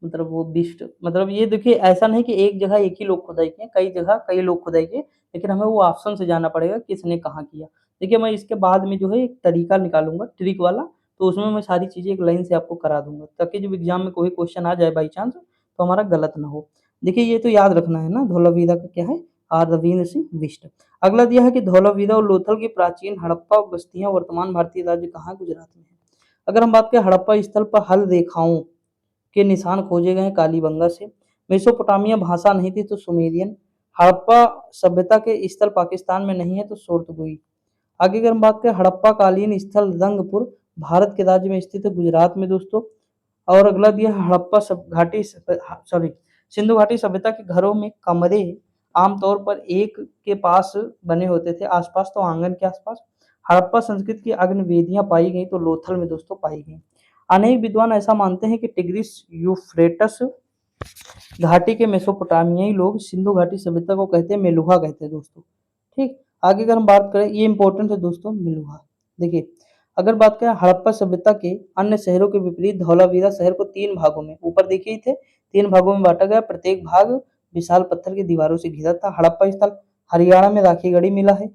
मतलब वो बिष्ट, मतलब ये देखिए ऐसा नहीं कि एक जगह एक ही लोग खुदाई किए, कई जगह कई लोग खुदाई किए, लेकिन हमें वो ऑप्शन से जाना पड़ेगा किसने कहाँ किया। देखिए मैं इसके बाद में जो है एक तरीका निकालूंगा ट्रिक वाला, तो उसमें मैं सारी चीज़ें एक लाइन से आपको करा दूंगा, ताकि जब एग्जाम में कोई क्वेश्चन आ जाए बाई चांस तो हमारा गलत ना हो। देखिए ये तो याद रखना है ना, धौलावीरा का क्या है, आर रविंद्र सिंह बिष्ट। अगला दिया है कि धौलावीरा और लोथल की प्राचीन हड़प्पा बस्तियां वर्तमान भारतीय राज्य कहाँ, गुजरात में है। अगर हम बात करें हड़प्पा स्थल पर हल रेखाओं के निशान खोजे गए हैं कालीबंगा से। मेसोपोटामिया भाषा नहीं थी, तो सुमेरियन। हड़प्पा सभ्यता के स्थल पाकिस्तान में नहीं है, तो सोर्तगुई। आगे अगर हम बात करें हड़प्पा कालीन स्थल रंगपुर भारत के राज्य में स्थित है, गुजरात में दोस्तों। और अगला दिया हड़प्पा घाटी, सॉरी, सिंधु घाटी सभ्यता के घरों में कमरे आमतौर पर एक के पास बने होते थे, आसपास तो आंगन के आसपास। हड़प्पा संस्कृति की अग्निवेदियां पाई गई, तो लोथल में दोस्तों पाई गई। अनेक विद्वान ऐसा मानते हैं कि टिग्रिस यूफ्रेटस घाटी के मेसोपोटामियाई लोग सिंधु घाटी सभ्यता को कहते हैं, मेलुहा कहते हैं दोस्तों। ठीक। आगे अगर हम बात करें, ये इंपॉर्टेंट है दोस्तों, मेलुहा। देखिए अगर बात करें हड़प्पा सभ्यता के अन्य शहरों के विपरीत धौलावीरा शहर को 3 भागों में, ऊपर देखिए थे 3 भागों में बांटा गया, प्रत्येक भाग विशाल पत्थर की दीवारों से घिरा था। हड़प्पा स्थल हरियाणा में राखीगढ़ी मिला है।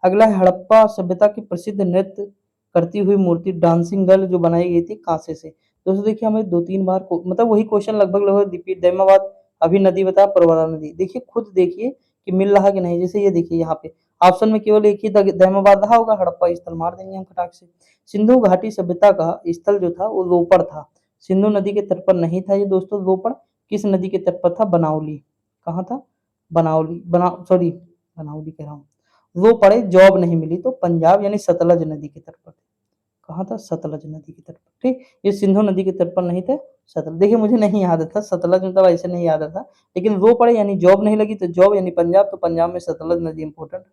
अगला है हड़प्पा सभ्यता की प्रसिद्ध नृत्य करती हुई मूर्ति डांसिंग गर्ल जो बनाई गई थी कांसे से। दोस्तों देखिए हमें 2-3 बार मतलब वही क्वेश्चन लगभग लगभग रिपीट, दैमाबाद अभी नदी बता, परवरा नदी। देखिए खुद देखिए कि मिल रहा कि नहीं, जैसे ये देखिए यहाँ पे ऑप्शन में केवल एक ही दैमाबाद रहा होगा, हड़प्पा स्थल मार देंगे हम फटाक से। सिंधु घाटी सभ्यता का स्थल जो था वो रोपड़ था, सिंधु नदी के तट पर नहीं था ये दोस्तों। रोपड़ किस नदी के तट पर था, बनावली। कहाँ था, बनावली, बना सॉरी बनावली कह रहा हूँ, वो पढ़े जॉब नहीं मिली तो पंजाब यानी सतलज नदी के तट पर। कहाँ था? सतलज नदी के तट पर, ठीक। ये सिंधु नदी के तट पर नहीं थे, सतलज। देखिए मुझे नहीं याद था सतलज, मतलब ऐसे नहीं याद था, लेकिन वो पढ़े यानी जॉब नहीं लगी तो जॉब यानी पंजाब, तो पंजाब में सतलज नदी इंपॉर्टेंट,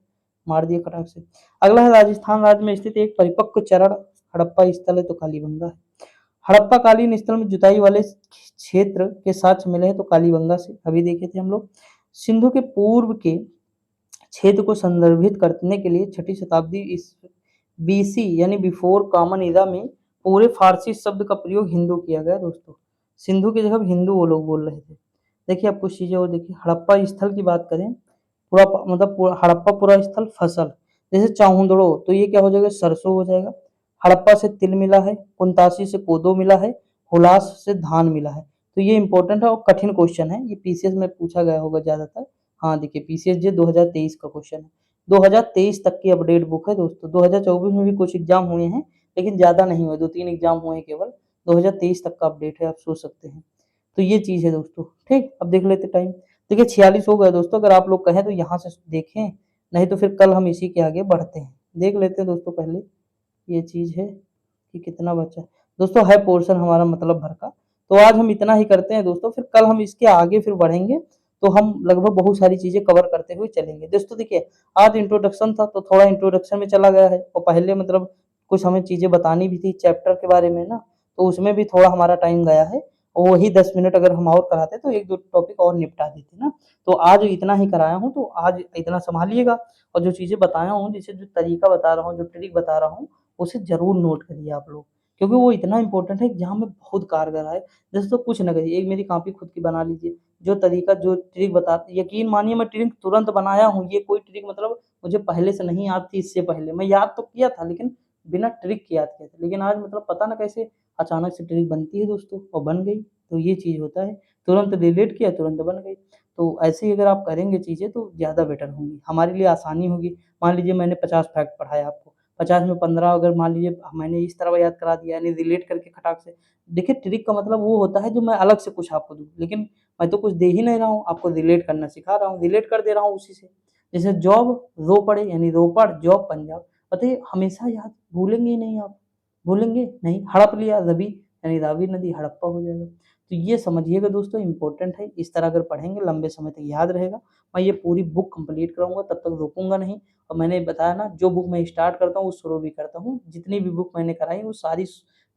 मार दिए खटाक से। अगला है राजस्थान राज्य में स्थित एक परिपक्व चरण हड़प्पा स्थल है तो कालीबंगा है। हड़प्पा कालीन स्थल में जुताई वाले क्षेत्र के साक्ष्य मिले हैं तो कालीबंगा से, अभी देखे थे हम लोग। सिंधु के पूर्व के क्षेत्र को संदर्भित करने के लिए छठी शताब्दी इस बीसी यानी बिफोर कॉमन इरा में पूरे फारसी शब्द का प्रयोग हिंदू किया गया दोस्तों। सिंधु की जगह हिंदू वो लोग बोल रहे थे। देखिए आप कुछ चीजें और देखिए, हड़प्पा स्थल की बात करें, पूरा मतलब हड़प्पा पूरा स्थल फसल, जैसे चाहुंदड़ो तो ये क्या हो जाएगा? सरसों हो जाएगा। हड़प्पा से तिल मिला है, कुंतासी से कोदो मिला है, हुलास से धान मिला है। तो ये इंपॉर्टेंट है और कठिन क्वेश्चन है, ये पीसीएस में पूछा गया होगा ज्यादातर। हाँ देखिए पीसीएस जे 2023 का क्वेश्चन है, 2023 तक की अपडेट बुक है दोस्तों। 2024 में भी कुछ एग्जाम हुए हैं लेकिन ज्यादा नहीं हुए, 2-3 एग्जाम हुए हैं केवल। 2023 तक का अपडेट है, आप सोच सकते हैं। तो ये चीज है दोस्तों, ठीक। अब देख लेते टाइम, देखिए 46 हो गया दोस्तों, अगर आप लोग कहें तो यहाँ से देखें, नहीं तो फिर कल हम इसी के आगे बढ़ते हैं। देख लेते हैं दोस्तों पहले ये चीज है कि कितना बचा दोस्तों, है पोर्शन हमारा मतलब भर का। तो आज हम इतना ही करते हैं दोस्तों, फिर कल हम इसके आगे फिर बढ़ेंगे, तो हम लगभग बहुत सारी चीजें कवर करते हुए चलेंगे दोस्तों। देखिए आज इंट्रोडक्शन था तो थोड़ा इंट्रोडक्शन में चला गया है, और पहले मतलब कुछ हमें चीजें बतानी भी थी चैप्टर के बारे में ना, तो उसमें भी थोड़ा हमारा टाइम गया है। और वही 10 मिनट अगर हम और कराते तो एक दो टॉपिक और निपटा देते ना। तो आज इतना ही कराया हूँ, तो आज इतना संभालिएगा। और जो चीजें बताया हूँ, जिसे जो तरीका बता रहा हूँ, जो ट्रिक बता रहा हूँ, उसे जरूर नोट करिए आप लोग, क्योंकि वो इतना इंपॉर्टेंट है एग्जाम में बहुत कारगर है। जैसे तो कुछ ना करिए, एक मेरी कॉपी खुद की बना लीजिए, जो तरीका जो ट्रिक बताती, यकीन मानिए मैं ट्रिक तुरंत बनाया हूँ, ये कोई ट्रिक मतलब मुझे पहले से नहीं याद थी, इससे पहले मैं याद तो किया था लेकिन बिना ट्रिक के याद किया था, लेकिन आज मतलब पता ना कैसे अचानक से ट्रिक बनती है दोस्तों, और बन गई। तो ये चीज होता है, तुरंत रिलेट किया तुरंत बन गई। तो ऐसे ही अगर आप करेंगे चीजें तो ज्यादा बेटर होंगी, हमारे लिए आसानी होगी। मान लीजिए मैंने 50 फैक्ट पढ़ाया आपको, 50 में 15 अगर मान लीजिए मैंने इस तरह याद करा दिया, यानी रिलेट करके खटाक से। देखिए ट्रिक का मतलब वो होता है जो मैं अलग से कुछ आपको दूँ, लेकिन मैं तो कुछ दे ही नहीं रहा हूँ, आपको रिलेट करना सिखा रहा हूँ, रिलेट कर दे रहा हूँ उसी से। जैसे जॉब रो पड़े यानी रोपड़ जॉब पंजाब, बताइए हमेशा याद भूलेंगे ही नहीं आप, भूलेंगे नहीं। हड़प लिया रवि यानी रावी नदी हड़प्पा हो जाएगा। तो ये समझिएगा दोस्तों, इंपॉर्टेंट है, इस तरह अगर पढ़ेंगे लंबे समय तक याद रहेगा। मैं ये पूरी बुक कंप्लीट कराऊंगा, तब तक रोकूंगा नहीं। और मैंने बताया ना, जो बुक मैं स्टार्ट करता हूँ वो शुरू भी करता हूँ, जितनी भी बुक मैंने कराई वो सारी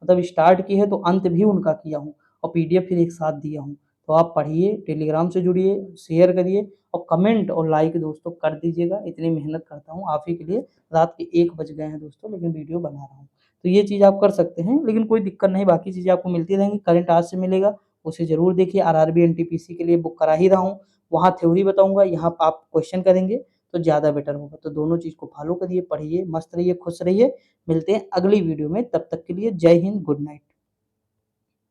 मतलब स्टार्ट की है तो अंत भी उनका किया हूँ, और पीडीएफ फिर एक साथ दिया हूँ। तो आप पढ़िए, टेलीग्राम से जुड़िए, शेयर करिए, और कमेंट और लाइक दोस्तों कर दीजिएगा। इतनी मेहनत करता हूँ आप ही के लिए, रात के 1 बज गए हैं दोस्तों लेकिन वीडियो बना रहा हूँ। तो ये चीज़ आप कर सकते हैं, लेकिन कोई दिक्कत नहीं, बाकी चीज़ें आपको मिलती रहेंगी। करंट आज से मिलेगा, उसे जरूर देखिए। आरआरबी एनटीपीसी के लिए बुक करा ही रहा हूँ, वहाँ थ्योरी बताऊंगा, यहाँ आप क्वेश्चन करेंगे तो ज़्यादा बेटर होगा। तो दोनों चीज़ को फॉलो करिए, पढ़िए, मस्त रहिए, खुश रहिए। मिलते हैं अगली वीडियो में, तब तक के लिए जय हिंद, गुड नाइट।